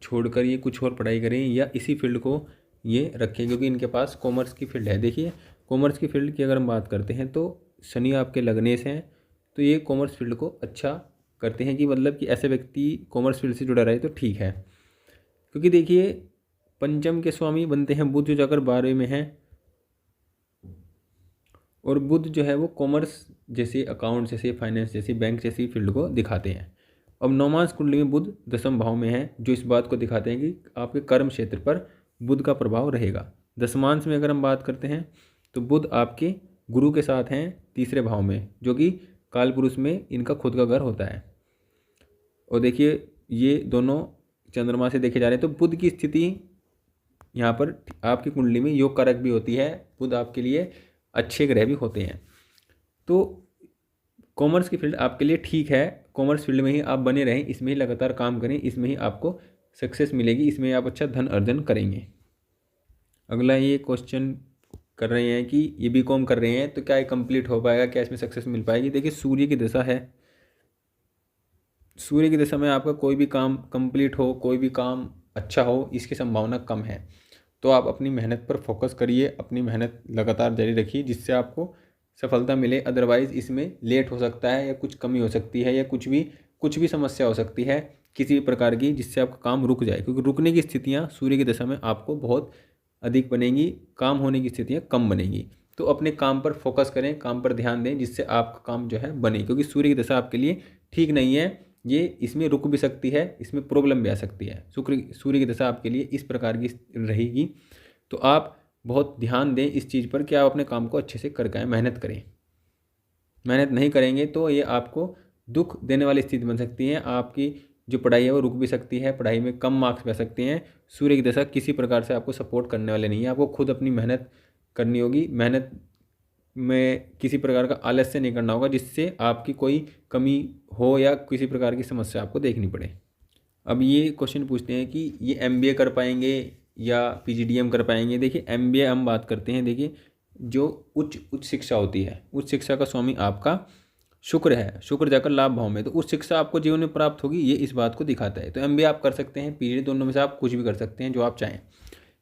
छोड़कर ये कुछ और पढ़ाई करें या इसी फील्ड को ये रखें, क्योंकि इनके पास कॉमर्स की फील्ड है। देखिए कॉमर्स की फील्ड की अगर हम बात करते हैं तो शनि आपके लग्नेश हैं, तो ये कॉमर्स फील्ड को अच्छा करते हैं, कि मतलब कि ऐसे व्यक्ति कॉमर्स फील्ड से जुड़ा रहे तो ठीक है। क्योंकि देखिए पंचम के स्वामी बनते हैं बुध, जो जाकर 12वें में है, और बुध जो है वो कॉमर्स जैसे, अकाउंट जैसे, फाइनेंस जैसी, बैंक जैसी फील्ड को दिखाते हैं। अब नवमांश कुंडली में बुध 10वें भाव में है, जो इस बात को दिखाते हैं कि आपके कर्म क्षेत्र पर बुध का प्रभाव रहेगा। दशमांश में अगर हम बात करते हैं तो बुध आपके गुरु के साथ हैं 3रे भाव में, जो कि काल पुरुष में इनका खुद का घर होता है। और देखिए ये दोनों चंद्रमा से देखे जा रहे हैं, तो बुध की स्थिति यहाँ पर आपकी कुंडली में योग कारक भी होती है, बुध आपके लिए अच्छे ग्रह भी होते हैं। तो कॉमर्स की फील्ड आपके लिए ठीक है, कॉमर्स फील्ड में ही आप बने रहें, इसमें ही लगातार काम करें, इसमें ही आपको सक्सेस मिलेगी, इसमें आप अच्छा धन अर्जन करेंगे। अगला ये क्वेश्चन कर रहे हैं कि ये बीकॉम कर रहे हैं तो क्या ये कंप्लीट हो पाएगा, क्या इसमें सक्सेस मिल पाएगी। देखिए सूर्य की दशा है, सूर्य की दशा में आपका कोई भी काम कंप्लीट हो, कोई भी काम अच्छा हो, इसकी संभावना कम है। तो आप अपनी मेहनत पर फोकस करिए, अपनी मेहनत लगातार जारी रखिए, जिससे आपको सफलता मिले। अदरवाइज़ इसमें लेट हो सकता है, या कुछ कमी हो सकती है, या कुछ भी समस्या हो सकती है किसी भी प्रकार की, जिससे आपका काम रुक जाए, क्योंकि रुकने की स्थितियाँ सूर्य की दशा में आपको बहुत अधिक बनेंगी, काम होने की स्थितियाँ कम बनेंगी। तो अपने काम पर फोकस करें, काम पर ध्यान दें, जिससे आपका काम जो है बने, क्योंकि सूर्य की दशा आपके लिए ठीक नहीं है, ये इसमें रुक भी सकती है, इसमें प्रॉब्लम भी आ सकती है। सूर्य की दशा आपके लिए इस प्रकार की रहेगी, तो आप बहुत ध्यान दें इस चीज़ पर कि आप अपने काम को अच्छे से कर पाएँ, मेहनत करें। मेहनत नहीं करेंगे तो ये आपको दुख देने वाली स्थिति बन सकती है, आपकी जो पढ़ाई है वो रुक भी सकती है, पढ़ाई में कम मार्क्स भी आ सकते हैं। सूर्य की दशा किसी प्रकार से आपको सपोर्ट करने वाले नहीं है, आपको खुद अपनी मेहनत करनी होगी, मेहनत में किसी प्रकार का आलस्य नहीं करना होगा, जिससे आपकी कोई कमी हो या किसी प्रकार की समस्या आपको देखनी पड़े। अब ये क्वेश्चन पूछते हैं कि ये MBA कर पाएंगे या PGDM कर पाएंगे। देखिए MBA हम बात करते हैं, देखिए जो उच्च शिक्षा होती है, उच्च शिक्षा का स्वामी आपका शुक्र है, शुक्र जाकर लाभ भाव में, तो उच्च शिक्षा आपको जीवन में प्राप्त होगी, ये इस बात को दिखाता है। तो MBA आप कर सकते हैं, PhD, दोनों में से आप कुछ भी कर सकते हैं जो आप चाहें।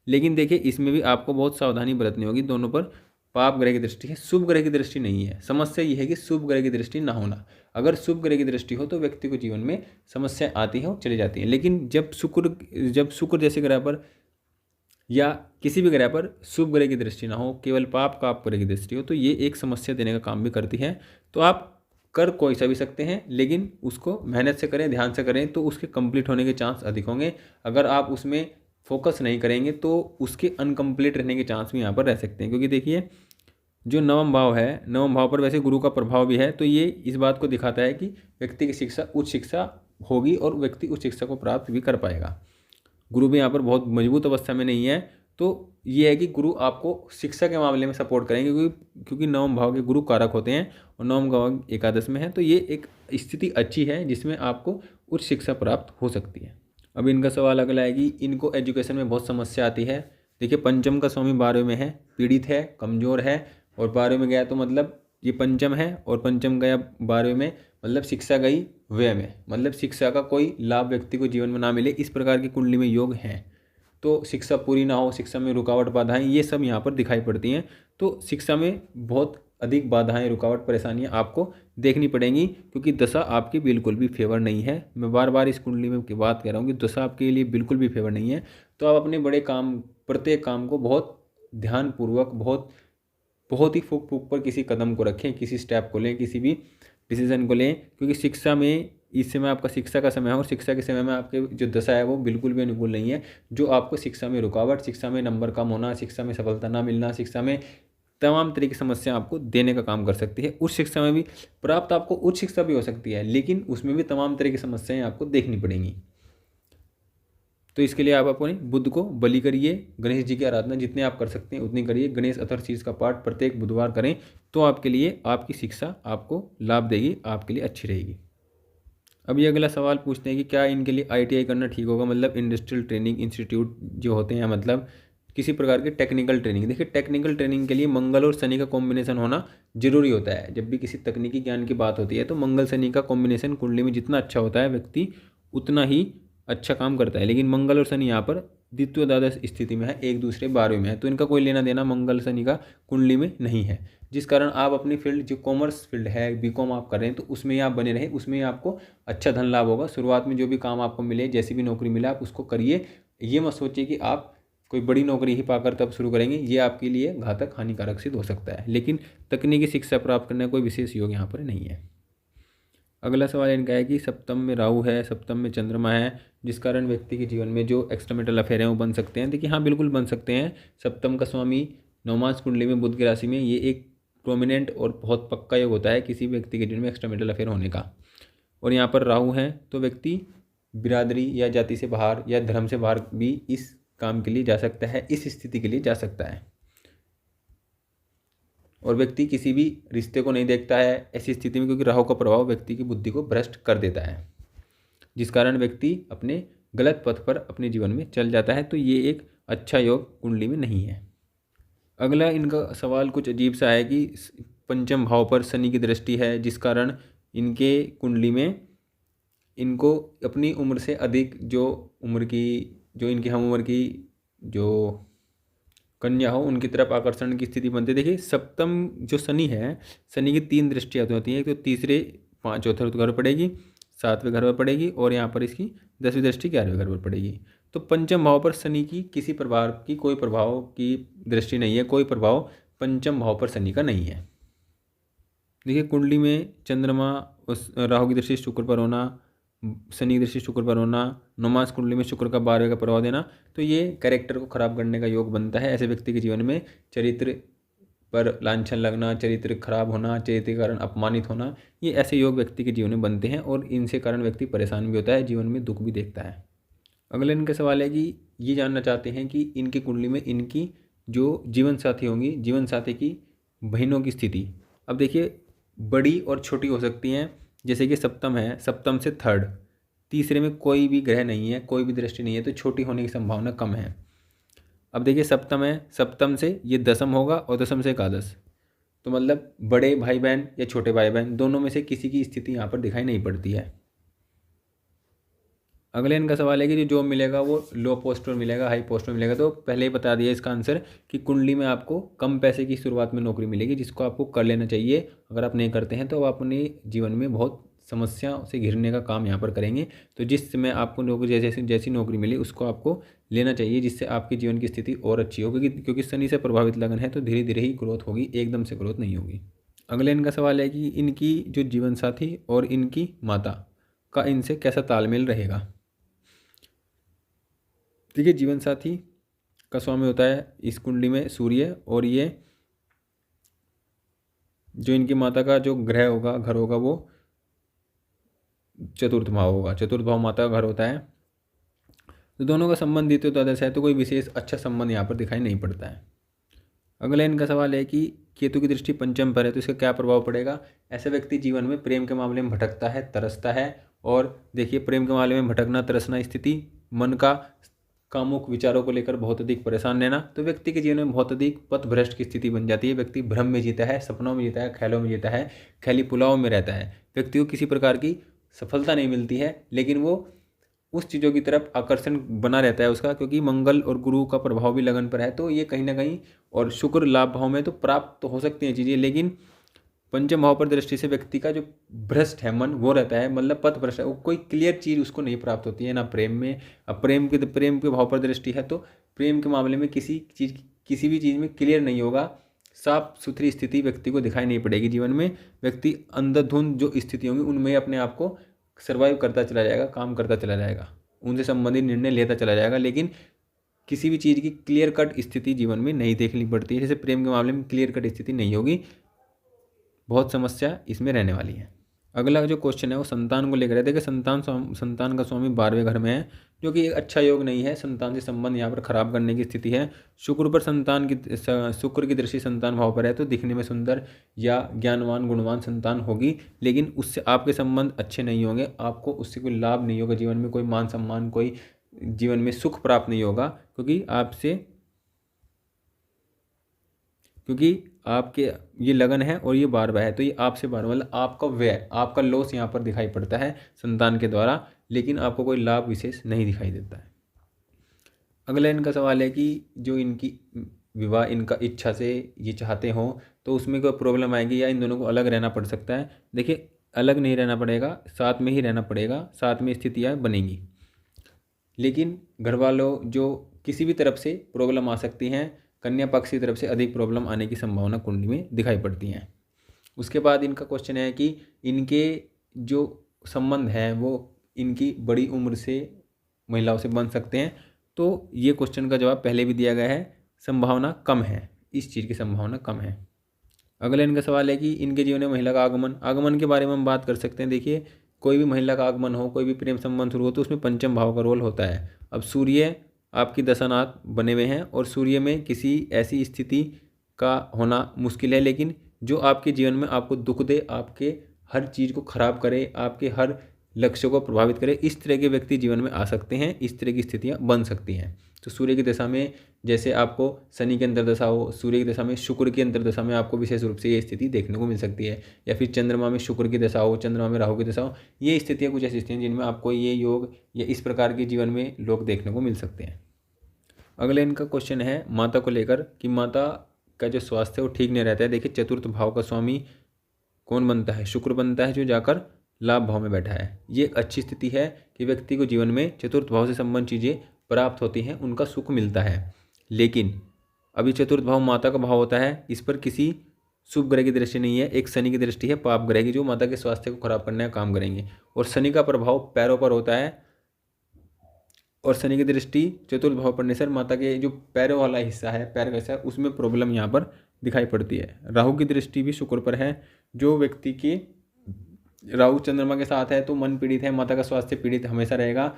लेकिन देखिए इसमें भी आपको बहुत सावधानी बरतनी होगी, दोनों पर पाप ग्रह की दृष्टि है, शुभ ग्रह की दृष्टि नहीं है। समस्या ये है कि शुभ ग्रह की दृष्टि ना होना। अगर शुभ ग्रह की दृष्टि हो तो व्यक्ति को जीवन में समस्या आती है और चली जाती है, लेकिन जब शुक्र जैसे ग्रह पर या किसी भी ग्रह पर शुभ ग्रह की दृष्टि ना हो, केवल पाप का ग्रह की दृष्टि हो, तो ये एक समस्या देने का काम भी करती है। तो आप कर कोई सा भी सकते हैं, लेकिन उसको मेहनत से करें, ध्यान से करें, तो उसके कंप्लीट होने के चांस अधिक होंगे। अगर आप उसमें फोकस नहीं करेंगे तो उसके अनकम्प्लीट रहने के चांस भी यहाँ पर रह सकते हैं, क्योंकि देखिए जो नवम भाव है, नवम भाव पर वैसे गुरु का प्रभाव भी है, तो ये इस बात को दिखाता है कि व्यक्ति की शिक्षा उच्च शिक्षा होगी और व्यक्ति उच्च शिक्षा को प्राप्त भी कर पाएगा। गुरु भी यहाँ पर बहुत मजबूत अवस्था में नहीं है, तो ये है कि गुरु आपको शिक्षा के मामले में सपोर्ट करेंगे, क्योंकि नवम भाव के गुरु कारक होते हैं और नवम भाव एकादश में है, तो ये एक स्थिति अच्छी है जिसमें आपको उच्च शिक्षा प्राप्त हो सकती है। अब इनका सवाल अगला है कि इनको एजुकेशन में बहुत समस्या आती है। देखिए पंचम का स्वामी 12वें में है, पीड़ित है, कमज़ोर है, और 12वें में गया तो मतलब ये पंचम है और पंचम गया 12वें में, मतलब शिक्षा गई व्यय में, मतलब शिक्षा का कोई लाभ व्यक्ति को जीवन में ना मिले, इस प्रकार की कुंडली में योग हैं। तो शिक्षा पूरी ना हो, शिक्षा में रुकावट बाधाएं, ये सब यहाँ पर दिखाई पड़ती हैं। तो शिक्षा में बहुत अधिक बाधाएं, रुकावट, परेशानियां आपको देखनी पड़ेंगी, क्योंकि दशा आपकी बिल्कुल भी फेवर नहीं है। मैं बार बार इस कुंडली में की बात कह रहा हूँ कि दशा आपके लिए बिल्कुल भी फेवर नहीं है। तो आप अपने बड़े काम, प्रत्येक काम को बहुत ध्यानपूर्वक, बहुत ही फूक फूक पर किसी कदम को रखें, किसी स्टेप को लें, किसी भी डिसीजन को लें, क्योंकि शिक्षा में इस समय आपका शिक्षा का समय है और शिक्षा के समय में आपके जो दशा है वो बिल्कुल भी अनुकूल नहीं है, जो आपको शिक्षा में रुकावट, शिक्षा में नंबर कम होना, शिक्षा में सफलता ना मिलना, शिक्षा में तमाम तरह की समस्या आपको देने का काम कर सकती है। उच्च शिक्षा में भी प्राप्त आपको उच्च शिक्षा भी हो सकती है, लेकिन उसमें भी तमाम तरह की समस्याएं आपको देखनी पड़ेंगी। तो इसके लिए आप अपने बुध को बलि करिए, गणेश जी की आराधना जितने आप कर सकते हैं उतनी करिए, गणेश अथर्वशीर्ष का पाठ प्रत्येक बुधवार करें, तो आपके लिए आपकी शिक्षा आपको लाभ देगी, आपके लिए अच्छी रहेगी। अब ये अगला सवाल पूछते हैं कि क्या इनके लिए ITI करना ठीक होगा, मतलब इंडस्ट्रियल ट्रेनिंग इंस्टीट्यूट जो होते हैं, मतलब किसी प्रकार की टेक्निकल ट्रेनिंग। देखिए, टेक्निकल ट्रेनिंग के लिए मंगल और शनि का कॉम्बिनेशन होना जरूरी होता है। जब भी किसी तकनीकी ज्ञान की बात होती है तो मंगल शनि का कॉम्बिनेशन कुंडली में जितना अच्छा होता है, व्यक्ति उतना ही अच्छा काम करता है। लेकिन मंगल और शनि यहाँ पर द्वितीय द्वादश स्थिति में है, एक दूसरे 12वें में है, तो इनका कोई लेना देना मंगल शनि का कुंडली में नहीं है, जिस कारण आप अपनी फील्ड, जो कॉमर्स फील्ड है, BCom आप कर रहे हैं, तो उसमें ही आप बने रहें, उसमें ही आपको अच्छा धन लाभ होगा। शुरुआत में जो भी काम आपको मिले, जैसी भी नौकरी मिले, आप उसको करिए। ये मत सोचिए कि आप कोई बड़ी नौकरी ही पाकर तब शुरू करेंगे, ये आपके लिए घातक, हानिकारक सिद्ध हो सकता है। लेकिन तकनीकी शिक्षा प्राप्त करने का कोई विशेष योग यहाँ पर नहीं है। अगला सवाल इनका है कि सप्तम में राहु है, सप्तम में चंद्रमा है, जिस कारण व्यक्ति के जीवन में जो एक्स्ट्रामेटल अफेयर हैं वो बन सकते हैं। देखिए, हाँ, बिल्कुल बन सकते हैं। सप्तम का स्वामी नवमांश कुंडली में बुध की राशि में, ये एक प्रोमिनेंट और बहुत पक्का योग होता है किसी व्यक्ति के जीवन में एक्स्ट्रामेटल अफेयर होने का। और यहाँ पर राहु है तो व्यक्ति बिरादरी या जाति से बाहर या धर्म से बाहर भी इस काम के लिए जा सकता है, इस स्थिति के लिए जा सकता है। और व्यक्ति किसी भी रिश्ते को नहीं देखता है ऐसी स्थिति में, क्योंकि राहु का प्रभाव व्यक्ति की बुद्धि को भ्रष्ट कर देता है, जिस कारण व्यक्ति अपने गलत पथ पर अपने जीवन में चल जाता है। तो ये एक अच्छा योग कुंडली में नहीं है। अगला इनका सवाल कुछ अजीब सा है कि पंचम भाव पर शनि की दृष्टि है, जिस कारण इनके कुंडली में इनको अपनी उम्र से अधिक जो इनकी हम उम्र की जो कन्या हो, उनकी तरफ आकर्षण की स्थिति बनती है। देखिए, सप्तम जो शनि है, शनि की 3 दृष्टियाँ होती हैं। एक तो तीसरे, चौथे घर पर पड़ेगी, 7वें घर पर पड़ेगी, और यहाँ पर इसकी 10वीं दृष्टि 11वें घर पर पड़ेगी। तो पंचम भाव पर शनि की किसी प्रभाव की, कोई प्रभाव की दृष्टि नहीं है, कोई प्रभाव पंचम भाव पर शनि का नहीं है। देखिए, कुंडली में चंद्रमा, राहु की दृष्टि शुक्र पर होना, शनि की दृष्टि शुक्र पर होना, नवमांश कुंडली में शुक्र का 12वें का प्रभाव देना, तो ये कैरेक्टर को खराब करने का योग बनता है। ऐसे व्यक्ति के जीवन में चरित्र पर लांछन लगना, चरित्र खराब होना, चरित्र के कारण अपमानित होना, ये ऐसे योग व्यक्ति के जीवन में बनते हैं और इनसे कारण व्यक्ति परेशान भी होता है, जीवन में दुख भी देखता है। अगले इनका सवाल है कि ये जानना चाहते हैं कि इनकी कुंडली में इनकी जो जीवन साथी होंगी, जीवन साथी की बहनों की स्थिति। अब देखिए, बड़ी और छोटी हो सकती हैं। जैसे कि सप्तम है, सप्तम से थर्ड, तीसरे में कोई भी ग्रह नहीं है, कोई भी दृष्टि नहीं है, तो छोटी होने की संभावना कम है। अब देखिए, सप्तम है, सप्तम से ये दशम होगा और दशम से एकादश, तो मतलब बड़े भाई बहन या छोटे भाई बहन, दोनों में से किसी की स्थिति यहाँ पर दिखाई नहीं पड़ती है। अगले इनका सवाल है कि जो जॉब मिलेगा वो लो पोस्ट पर मिलेगा, हाई पोस्ट पर मिलेगा। तो पहले ही बता दिया इसका आंसर कि कुंडली में आपको कम पैसे की शुरुआत में नौकरी मिलेगी, जिसको आपको कर लेना चाहिए। अगर आप नहीं करते हैं तो आप अपने जीवन में बहुत समस्या से घिरने का काम यहाँ पर करेंगे। तो जिस समय आपको नौकरी, जैसी नौकरी मिली उसको आपको लेना चाहिए, जिससे आपके जीवन की स्थिति और अच्छी हो, क्योंकि शनि से प्रभावित लगन है, तो धीरे धीरे ही ग्रोथ होगी, एकदम से ग्रोथ नहीं होगी। अगले इनका सवाल है कि इनकी जो जीवन साथी और इनकी माता का इनसे कैसा तालमेल रहेगा। देखिए, जीवन साथी का स्वामी होता है इस कुंडली में सूर्य, और ये जो इनकी माता का जो ग्रह होगा, घर होगा, वो चतुर्थ भाव होगा। चतुर्थ भाव माता का घर होता है। तो दोनों का संबंध द्वितीय द्वादश है, तो कोई विशेष अच्छा संबंध यहाँ पर दिखाई नहीं पड़ता है। अगला इनका सवाल है कि केतु की दृष्टि पंचम पर है, तो इसका क्या प्रभाव पड़ेगा। ऐसा व्यक्ति जीवन में प्रेम के मामले में भटकता है, तरसता है। और देखिए, प्रेम के मामले में भटकना, तरसना स्थिति मन का कामुक विचारों को लेकर बहुत अधिक परेशान रहना, तो व्यक्ति के जीवन में बहुत अधिक पथभ्रष्ट की स्थिति बन जाती है। व्यक्ति भ्रम में जीता है, सपनों में जीता है, ख्यालों में जीता है, ख्याली पुलाव में रहता है। व्यक्ति को किसी प्रकार की सफलता नहीं मिलती है, लेकिन वो उस चीज़ों की तरफ आकर्षण बना रहता है उसका, क्योंकि मंगल और गुरु का प्रभाव भी लगन पर है, तो ये कहीं ना कहीं, और शुक्र लाभ भाव में तो प्राप्त तो हो सकती हैं चीज़ें, लेकिन पंचम भाव पर दृष्टि से व्यक्ति का जो भ्रष्ट है मन वो रहता है, मतलब पथ भ्रष्ट है, वो कोई क्लियर चीज़ उसको नहीं प्राप्त होती है ना प्रेम में। अब प्रेम के भाव पर दृष्टि है तो प्रेम के मामले में किसी भी चीज़ में क्लियर नहीं होगा, साफ सुथरी स्थिति व्यक्ति को दिखाई नहीं पड़ेगी जीवन में। व्यक्ति अंधाधुंध जो स्थिति होंगी उनमें अपने आप को सर्वाइव करता चला जाएगा, काम करता चला जाएगा, उनसे संबंधित निर्णय लेता चला जाएगा, लेकिन किसी भी चीज़ की क्लियर कट स्थिति जीवन में नहीं देखनी पड़ती है। जैसे प्रेम के मामले में क्लियर कट स्थिति नहीं होगी, बहुत समस्या इसमें रहने वाली है। अगला जो क्वेश्चन है वो संतान को लेकर है। देखिए संतान का स्वामी 12वें घर में है, जो कि एक अच्छा योग नहीं है। संतान से संबंध यहाँ पर खराब करने की स्थिति है। शुक्र की दृष्टि संतान भाव पर है, तो दिखने में सुंदर या ज्ञानवान गुणवान संतान होगी, लेकिन उससे आपके संबंध अच्छे नहीं होंगे, आपको उससे कोई लाभ नहीं होगा जीवन में, कोई मान सम्मान, कोई जीवन में सुख प्राप्त नहीं होगा, क्योंकि आपके ये लगन है और ये 12वां है, तो ये आपसे 12, मतलब आपका व्यय, आपका लॉस यहाँ पर दिखाई पड़ता है संतान के द्वारा, लेकिन आपको कोई लाभ विशेष नहीं दिखाई देता है। अगला इनका सवाल है कि जो इनकी विवाह इनका इच्छा से ये चाहते हों तो उसमें कोई प्रॉब्लम आएगी या इन दोनों को अलग रहना पड़ सकता है। देखिए अलग नहीं रहना पड़ेगा, साथ में ही रहना पड़ेगा, साथ में स्थितियाँ बनेंगी, लेकिन घर वालों जो किसी भी तरफ से प्रॉब्लम आ सकती हैं, कन्या पक्ष की तरफ से अधिक प्रॉब्लम आने की संभावना कुंडली में दिखाई पड़ती हैं। उसके बाद इनका क्वेश्चन है कि इनके जो संबंध हैं वो इनकी बड़ी उम्र से महिलाओं से बन सकते हैं, तो ये क्वेश्चन का जवाब पहले भी दिया गया है, संभावना कम है, इस चीज़ की संभावना कम है। अगला इनका सवाल है कि इनके जीवन में महिला का आगमन के बारे में हम बात कर सकते हैं। देखिए कोई भी महिला का आगमन हो, कोई भी प्रेम संबंध शुरू हो, तो उसमें पंचम भाव का रोल होता है। अब सूर्य आपकी दशानाथ बने हुए हैं और सूर्य में किसी ऐसी स्थिति का होना मुश्किल है, लेकिन जो आपके जीवन में आपको दुख दे, आपके हर चीज़ को खराब करे, आपके हर लक्ष्य को प्रभावित करे, इस तरह के व्यक्ति जीवन में आ सकते हैं, इस तरह की स्थितियां बन सकती हैं। तो सूर्य की दशा में जैसे आपको शनि की अंतर्दशा हो, सूर्य की दशा में शुक्र की अंतर्दशा में आपको विशेष रूप से ये स्थिति देखने को मिल सकती है, या फिर चंद्रमा में शुक्र की दशा हो, चंद्रमा में राहु की दशा हो, ये स्थितियाँ कुछ ऐसी स्थितियाँ जिनमें आपको ये योग या इस प्रकार के जीवन में लोग देखने को मिल सकते हैं। अगले इनका क्वेश्चन है माता को लेकर कि माता का जो स्वास्थ्य है वो ठीक नहीं रहता है। देखिए चतुर्थ भाव का स्वामी कौन बनता है? शुक्र बनता है, जो जाकर लाभ भाव में बैठा है। ये एक अच्छी स्थिति है कि व्यक्ति को जीवन में चतुर्थ भाव से संबंध चीज़ें प्राप्त होती हैं, उनका सुख मिलता है, लेकिन अभी चतुर्थ भाव माता का भाव होता है, इस पर किसी शुभ ग्रह की दृष्टि नहीं है, एक शनि की दृष्टि है, पाप ग्रह की, जो माता के स्वास्थ्य को खराब करने का काम करेंगे। और शनि का प्रभाव पैरों पर होता है, और शनि की दृष्टि चतुर्थ भाव पड़ने से माता के जो पैरों वाला हिस्सा है, पैर का हिस्सा है, उसमें प्रॉब्लम यहाँ पर दिखाई पड़ती है। राहु की दृष्टि भी शुक्र पर है, जो व्यक्ति की राहु चंद्रमा के साथ है तो मन पीड़ित है, माता का स्वास्थ्य पीड़ित हमेशा रहेगा।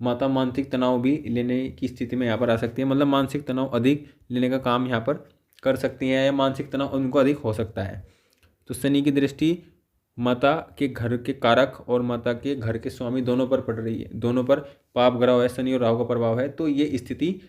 माता मानसिक तनाव भी लेने की स्थिति में यहाँ पर आ सकती है, मतलब मानसिक तनाव अधिक लेने का काम यहाँ पर कर सकती हैं, या मानसिक तनाव उनको अधिक हो सकता है। तो शनि की दृष्टि माता के घर के कारक और माता के घर के स्वामी दोनों पर पड़ रही है, दोनों पर पाप ग्रह है, शनि और राहु का प्रभाव है, तो ये स्थिति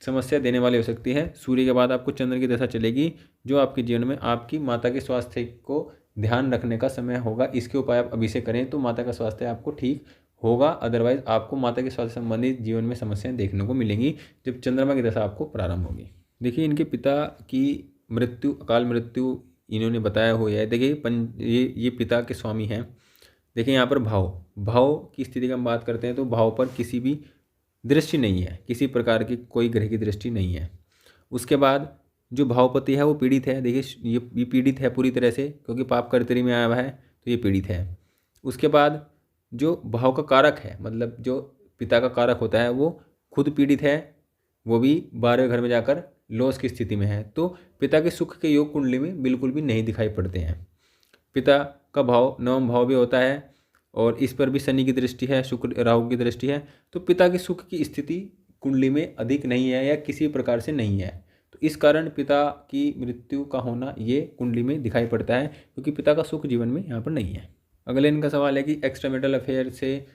समस्या देने वाली हो सकती है। सूर्य के बाद आपको चंद्र की दशा चलेगी, जो आपके जीवन में आपकी माता के स्वास्थ्य को ध्यान रखने का समय होगा। इसके उपाय आप अभी से करें तो माता का स्वास्थ्य आपको ठीक होगा, अदरवाइज आपको माता के स्वास्थ्य संबंधित जीवन में समस्याएं देखने को मिलेंगी जब चंद्रमा की दशा आपको प्रारंभ होगी। देखिए इनके पिता की मृत्यु, अकाल मृत्यु इन्होंने बताया हुआ है। देखिए ये पिता के स्वामी हैं। देखिए यहाँ पर भाव की स्थिति की हम बात करते हैं तो भाव पर किसी भी दृष्टि नहीं है, किसी प्रकार की कोई ग्रह की दृष्टि नहीं है। उसके बाद जो भावपति है वो पीड़ित है। देखिए ये पीड़ित है पूरी तरह से, क्योंकि पाप कर्तरी में आया हुआ है, तो ये पीड़ित है। उसके बाद जो भाव का कारक है, मतलब जो पिता का कारक होता है, वो खुद पीड़ित है, वो भी 12वें घर में जाकर लॉस की स्थिति में है। तो पिता के सुख के योग कुंडली में बिल्कुल भी नहीं दिखाई पड़ते हैं। पिता का भाव नवम भाव भी होता है, और इस पर भी शनि की दृष्टि है, शुक्र राहु की दृष्टि है, तो पिता के सुख की स्थिति कुंडली में अधिक नहीं है या किसी प्रकार से नहीं है। तो इस कारण पिता की मृत्यु का होना ये कुंडली में दिखाई पड़ता है, क्योंकि पिता का सुख जीवन में यहाँ पर नहीं है। अगले इनका सवाल है कि एक्स्ट्रामैरिटल अफेयर से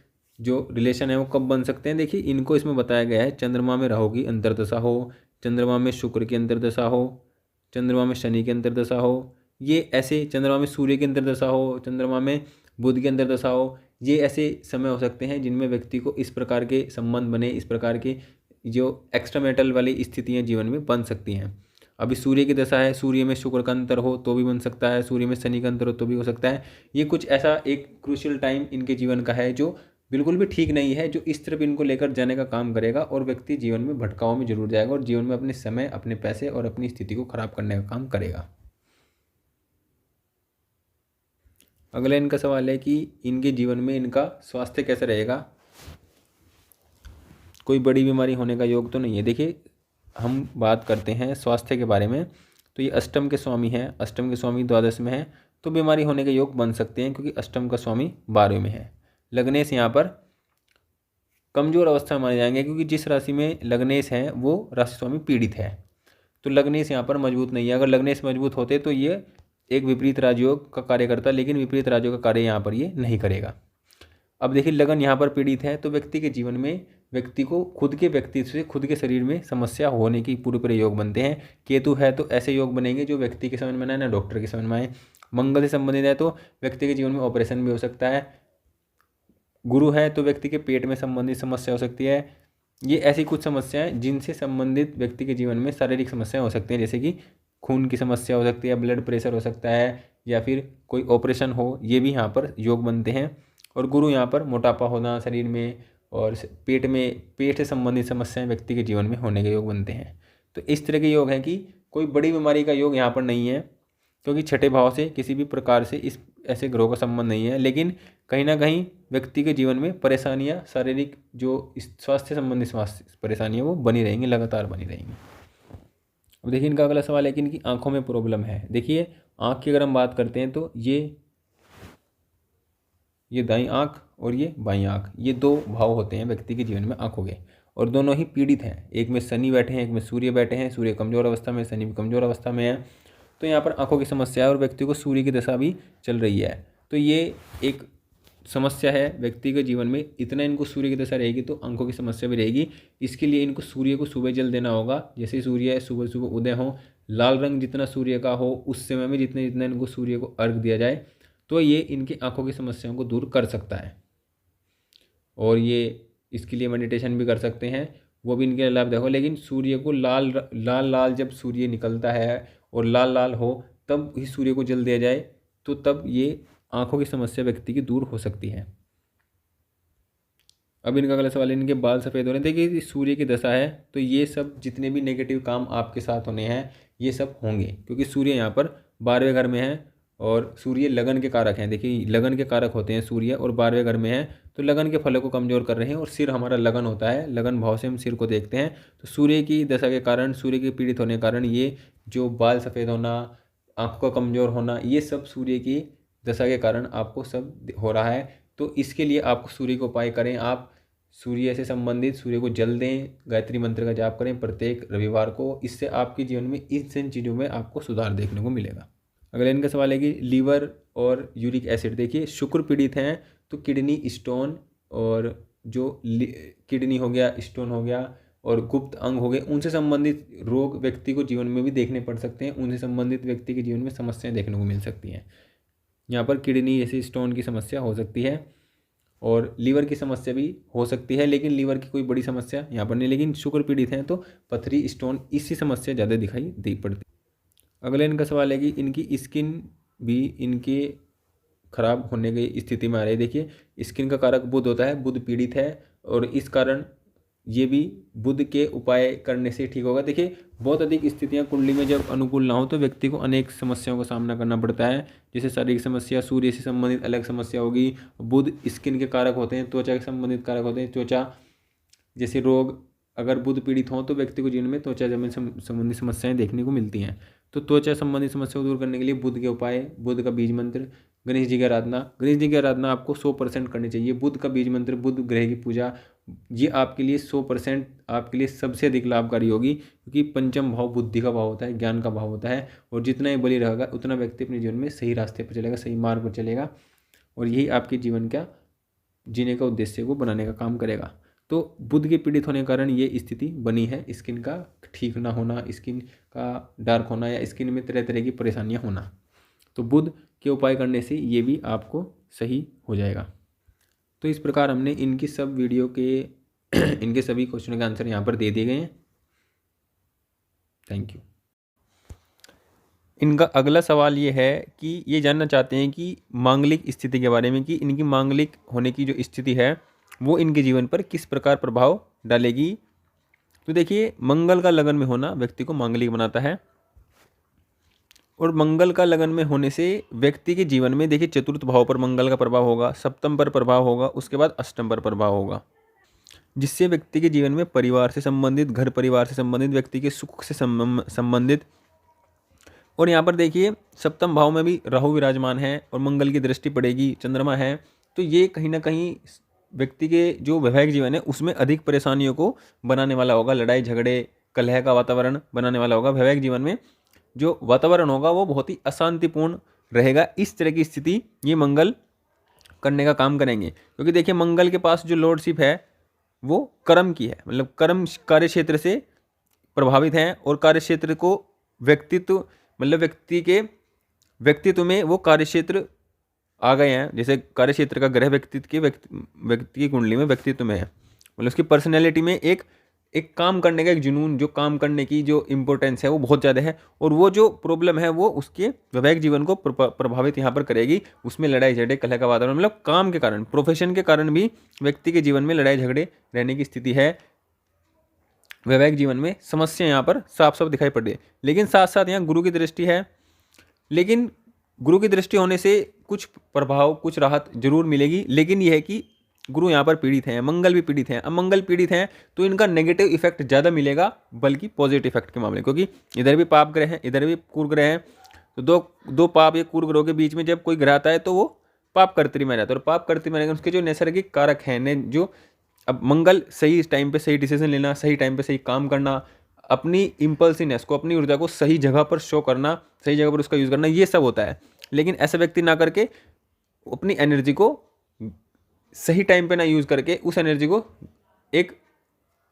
जो रिलेशन है वो कब बन सकते हैं, देखिए इनको इसमें बताया गया है चंद्रमा में राहु की अंतर्दशा हो, चंद्रमा में शुक्र की अंतर्दशा हो, चंद्रमा में शनि की अंतर्दशा हो, ये ऐसे चंद्रमा में सूर्य की अंतर्दशा हो, चंद्रमा में बुध की अंतर्दशा हो, ये ऐसे समय हो सकते हैं जिनमें व्यक्ति को इस प्रकार के संबंध बने, इस प्रकार के जो एक्स्ट्रामेटल वाली स्थितियाँ जीवन में बन सकती हैं। अभी सूर्य की दशा है, सूर्य में शुक्र का अंतर हो तो भी बन सकता है, सूर्य में शनि का अंतर हो तो भी हो सकता है। ये कुछ ऐसा एक क्रूशियल टाइम इनके जीवन का है जो बिल्कुल भी ठीक नहीं है, जो इस तरफ इनको लेकर जाने का काम करेगा और व्यक्ति जीवन में भटकाव में जरूर जाएगा और जीवन में अपने समय, अपने पैसे और अपनी स्थिति को खराब करने का काम करेगा। अगला इनका सवाल है कि इनके जीवन में इनका स्वास्थ्य कैसा रहेगा, कोई बड़ी बीमारी होने का योग तो नहीं है। देखिए हम बात करते हैं स्वास्थ्य के बारे में, तो ये अष्टम के स्वामी हैं, अष्टम के स्वामी द्वादश में है, तो बीमारी होने के योग बन सकते हैं क्योंकि अष्टम का स्वामी 12वें में है। लग्नेश यहाँ पर कमजोर अवस्था में माने जाएंगे क्योंकि जिस राशि में लग्नेश है वो राशि स्वामी पीड़ित है, तो लग्नेश यहाँ पर मजबूत नहीं है। अगर लग्नेश मजबूत होते तो ये एक विपरीत राजयोग का कार्य करता, लेकिन विपरीत राजयोग का कार्य यहाँ पर ये नहीं करेगा। अब देखिए लगन यहाँ पर पीड़ित है तो व्यक्ति के जीवन में व्यक्ति को खुद के व्यक्तित्व से, खुद के शरीर में समस्या होने की पूरे योग बनते हैं। केतु है तो ऐसे योग बनेंगे जो व्यक्ति के समझ में ना आए, ना डॉक्टर के समझ में आए। मंगल से संबंधित है तो व्यक्ति के जीवन में ऑपरेशन भी हो सकता है। गुरु है तो व्यक्ति के पेट में संबंधित समस्या हो सकती है। ये ऐसी कुछ समस्याएं जिनसे संबंधित व्यक्ति के जीवन में शारीरिक समस्याएं हो सकती हैं, जैसे कि खून की समस्या हो सकती है, ब्लड प्रेशर हो सकता है, या फिर कोई ऑपरेशन हो, ये भी यहाँ पर योग बनते हैं। और गुरु यहाँ पर मोटापा होना शरीर में और पेट से संबंधित समस्याएं व्यक्ति के जीवन में होने के योग बनते हैं। तो इस तरह के योग हैं कि कोई बड़ी बीमारी का योग यहाँ पर नहीं है क्योंकि छठे भाव से किसी भी प्रकार से इस ऐसे ग्रहों का संबंध नहीं है, लेकिन कहीं ना कहीं व्यक्ति के जीवन में परेशानियाँ, शारीरिक जो स्वास्थ्य संबंधी परेशानियाँ वो बनी रहेंगी, लगातार बनी रहेंगी। अब देखिए इनका अगला सवाल है कि इनकी आंखों में प्रॉब्लम है। देखिए आँख की अगर हम बात करते हैं तो ये दाईं आँख और ये बाईं आँख, ये दो भाव होते हैं व्यक्ति के जीवन में आँखों के, और दोनों ही पीड़ित हैं। एक में शनि बैठे हैं, एक में सूर्य बैठे हैं। सूर्य कमजोर अवस्था में, शनि भी कमजोर अवस्था में है, तो यहाँ पर आँखों की समस्या है और व्यक्ति को सूर्य की दशा भी चल रही है, तो ये एक समस्या है व्यक्ति के जीवन में। इतना इनको सूर्य की दशा रहेगी तो आंखों की समस्या भी रहेगी। इसके लिए इनको सूर्य को सुबह जल देना होगा। जैसे सूर्य सुबह सुबह उदय हो, लाल रंग जितना सूर्य का हो उस समय में जितना जितना इनको सूर्य को अर्घ दिया जाए तो ये इनकी आंखों की समस्याओं को दूर कर सकता है। और ये इसके लिए मेडिटेशन भी कर सकते हैं, वो भी इनके लाभ देखो। लेकिन सूर्य को लाल लाल लाल जब सूर्य निकलता है और लाल लाल हो तब ही सूर्य को जल दिया जाए, तो तब ये आंखों की समस्या व्यक्ति की दूर हो सकती है। अब इनका अगला सवाल है, इनके बाल सफ़ेद हो रहे हैं। देखिए सूर्य की दशा है तो ये सब जितने भी नेगेटिव काम आपके साथ होने हैं ये सब होंगे, क्योंकि सूर्य यहाँ पर 12वें घर में है और सूर्य लगन के कारक हैं। देखिए लगन के कारक होते हैं सूर्य, और 12वें घर में है तो लगन के फलों को कमज़ोर कर रहे हैं। और सिर हमारा लगन होता है, लगन भाव से हम सिर को देखते हैं, तो सूर्य की दशा के कारण, सूर्य के पीड़ित होने के कारण ये जो बाल सफ़ेद होना, आँख का कमज़ोर होना, ये सब सूर्य की दशा के कारण आपको सब हो रहा है। तो इसके लिए आपको सूर्य को उपाय करें, आप सूर्य से संबंधित सूर्य को जल दें, गायत्री मंत्र का जाप करें प्रत्येक रविवार को। इससे आपके जीवन में इन चीज़ों में आपको सुधार देखने को मिलेगा। अगला इनका सवाल है कि लीवर और यूरिक एसिड। देखिए शुक्र पीड़ित हैं तो किडनी स्टोन और जो किडनी हो गया, स्टोन हो गया और गुप्त अंग हो गए, उनसे संबंधित रोग व्यक्ति को जीवन में भी देखने पड़ सकते हैं। उनसे संबंधित व्यक्ति के जीवन में समस्याएं देखने को मिल सकती हैं। यहाँ पर किडनी जैसे स्टोन की समस्या हो सकती है और लीवर की समस्या भी हो सकती है, लेकिन लीवर की कोई बड़ी समस्या यहाँ पर नहीं। लेकिन शुक्र पीड़ित हैं तो पथरी, स्टोन, इसी समस्या ज़्यादा दिखाई दे पड़ती। अगले इनका सवाल है कि इनकी स्किन भी इनके खराब होने की स्थिति में आ रही है। देखिए स्किन का कारक बुध होता है, बुध पीड़ित है और इस कारण ये भी बुध के उपाय करने से ठीक होगा। देखिए बहुत अधिक स्थितियां कुंडली में जब अनुकूल ना हो तो व्यक्ति को अनेक समस्याओं का सामना करना पड़ता है, जैसे शारीरिक समस्या, सूर्य से संबंधित अलग समस्या होगी। बुध स्किन के कारक होते हैं, त्वचा के संबंधित कारक होते हैं, त्वचा जैसे रोग अगर बुध पीड़ित हों तो व्यक्ति को जीवन में त्वचा संबंधी समस्याएं देखने को मिलती हैं। तो त्वचा संबंधी समस्या को दूर करने के लिए बुध के उपाय, बुध का बीज मंत्र, गणेश जी की आराधना। गणेश जी की आराधना आपको 100% करनी चाहिए। बुध का बीज मंत्र, बुध ग्रह की पूजा, ये आपके लिए 100% आपके लिए सबसे अधिक लाभकारी होगी, क्योंकि पंचम भाव बुद्धि का भाव होता है, ज्ञान का भाव होता है। और जितना ही बलि रहेगा उतना व्यक्ति अपने जीवन में सही रास्ते पर चलेगा, सही मार्ग पर चलेगा, और यही आपके जीवन का जीने का उद्देश्य को बनाने का काम करेगा। तो बुध के पीड़ित होने के कारण ये स्थिति बनी है, स्किन का ठीक ना होना, स्किन का डार्क होना या स्किन में तरह तरह की परेशानियां होना। तो बुध के उपाय करने से ये भी आपको सही हो जाएगा। तो इस प्रकार हमने इनकी सब वीडियो के इनके सभी क्वेश्चन के आंसर यहाँ पर दे दिए गए हैं। Thank you. इनका अगला सवाल ये है कि ये जानना चाहते हैं कि मांगलिक स्थिति के बारे में, कि इनकी मांगलिक होने की जो स्थिति है वो इनके जीवन पर किस प्रकार प्रभाव डालेगी। तो देखिए, मंगल का लगन में होना व्यक्ति को मांगलिक बनाता है, और मंगल का लगन में होने से व्यक्ति के जीवन में देखिए चतुर्थ भाव पर मंगल का प्रभाव होगा, सप्तम पर प्रभाव होगा, उसके बाद अष्टम पर प्रभाव होगा, जिससे व्यक्ति के जीवन में परिवार से संबंधित, घर परिवार से संबंधित, व्यक्ति के सुख से संबंधित। और यहाँ पर देखिए सप्तम भाव में भी राहु विराजमान है और मंगल की दृष्टि पड़ेगी, चंद्रमा है, तो ये कहीं ना कहीं व्यक्ति के जो वैवाहिक जीवन है उसमें अधिक परेशानियों को बनाने वाला होगा, लड़ाई झगड़े कलह का वातावरण बनाने वाला होगा। वैवाहिक जीवन में जो वातावरण होगा वो बहुत ही अशांतिपूर्ण रहेगा। इस तरह की स्थिति ये मंगल करने का काम करेंगे, क्योंकि देखिए मंगल के पास जो लॉर्डशिप है वो कर्म की है, मतलब कर्म कार्य क्षेत्र से प्रभावित हैं, और कार्य क्षेत्र को व्यक्तित्व, मतलब व्यक्ति के व्यक्तित्व में वो कार्य क्षेत्र आ गए हैं। जैसे कार्य क्षेत्र का ग्रह व्यक्ति की कुंडली में व्यक्तित्व में है, मतलब उसकी पर्सनैलिटी में एक काम करने का एक जुनून, जो काम करने की जो इम्पोर्टेंस है वो बहुत ज़्यादा है, और वो जो प्रॉब्लम है वो उसके वैवाहिक जीवन को प्रभावित यहाँ पर करेगी। उसमें लड़ाई झगड़े कलह का वातावरण, मतलब काम के कारण, प्रोफेशन के कारण भी व्यक्ति के जीवन में लड़ाई झगड़े रहने की स्थिति है। वैवाहिक जीवन में समस्या यहाँ पर साफ साफ दिखाई पड़ रही है। लेकिन साथ साथ यहाँ गुरु की दृष्टि है, लेकिन गुरु की दृष्टि होने से कुछ प्रभाव, कुछ राहत जरूर मिलेगी, लेकिन यह है कि गुरु यहाँ पर पीड़ित हैं, मंगल भी पीड़ित हैं। अब मंगल पीड़ित हैं तो इनका नेगेटिव इफेक्ट ज़्यादा मिलेगा बल्कि पॉजिटिव इफेक्ट के मामले, क्योंकि इधर भी पाप ग्रह हैं, इधर भी कुर ग्रह हैं, तो दो पाप या कुर ग्रहों के बीच में जब कोई ग्रह आता है तो वो पाप कर्तरी में रहता है, और पाप कर्तरी में रहकर उसके जो नैसर्गिक कारक हैं, जो अब मंगल सही टाइम पे सही डिसीजन लेना, सही टाइम पे सही काम करना, अपनी इम्पल्सिवनेस को, अपनी ऊर्जा को सही जगह पर शो करना, सही जगह पर उसका यूज़ करना, ये सब होता है। लेकिन ऐसा व्यक्ति ना करके अपनी एनर्जी को सही टाइम पे ना यूज़ करके उस एनर्जी को एक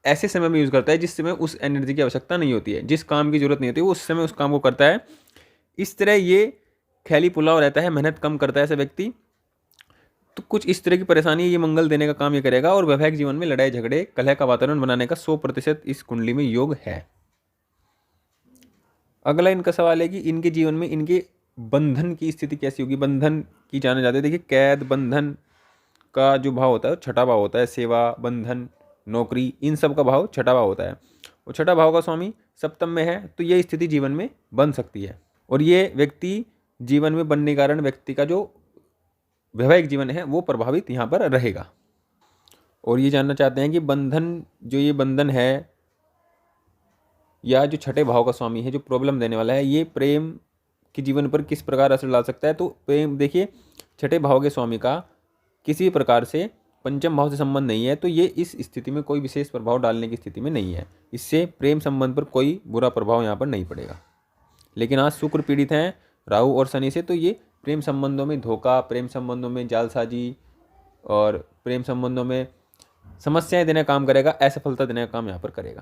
ऐसे समय में यूज़ करता है जिस समय उस एनर्जी की आवश्यकता नहीं होती है, जिस काम की जरूरत नहीं होती है उस समय उस काम को करता है। इस तरह ये खैली पुलाव रहता है, मेहनत कम करता है ऐसा व्यक्ति। तो कुछ इस तरह की परेशानी ये मंगल देने का काम ये करेगा, और वैवाहिक जीवन में लड़ाई झगड़े कलह का वातावरण बनाने का 100% इस कुंडली में योग है। अगला इनका सवाल है कि इनके जीवन में इनके बंधन की स्थिति कैसी होगी। बंधन की जाने जाते हैं, देखिए कैद बंधन का जो भाव होता है छठा भाव होता है, सेवा बंधन नौकरी इन सब का भाव छठा भाव होता है, और छठा भाव का स्वामी सप्तम में है, तो ये स्थिति जीवन में बन सकती है। और ये व्यक्ति जीवन में बनने के कारण व्यक्ति का जो वैवाहिक जीवन है वो प्रभावित यहाँ पर रहेगा। और ये जानना चाहते हैं कि बंधन, जो ये बंधन है या जो छठे भाव का स्वामी है जो प्रॉब्लम देने वाला है, ये प्रेम के जीवन पर किस प्रकार असर डाल सकता है। तो प्रेम, देखिए छठे भाव के स्वामी का किसी प्रकार से पंचम भाव से संबंध नहीं है, तो ये इस स्थिति में कोई विशेष प्रभाव डालने की स्थिति में नहीं है। इससे प्रेम संबंध पर कोई बुरा प्रभाव यहाँ पर नहीं पड़ेगा। लेकिन आज शुक्र पीड़ित हैं राहु और शनि से, तो ये प्रेम संबंधों में धोखा, प्रेम संबंधों में जालसाजी और प्रेम संबंधों में समस्याएं देने का काम करेगा, असफलता देने का काम यहाँ पर करेगा।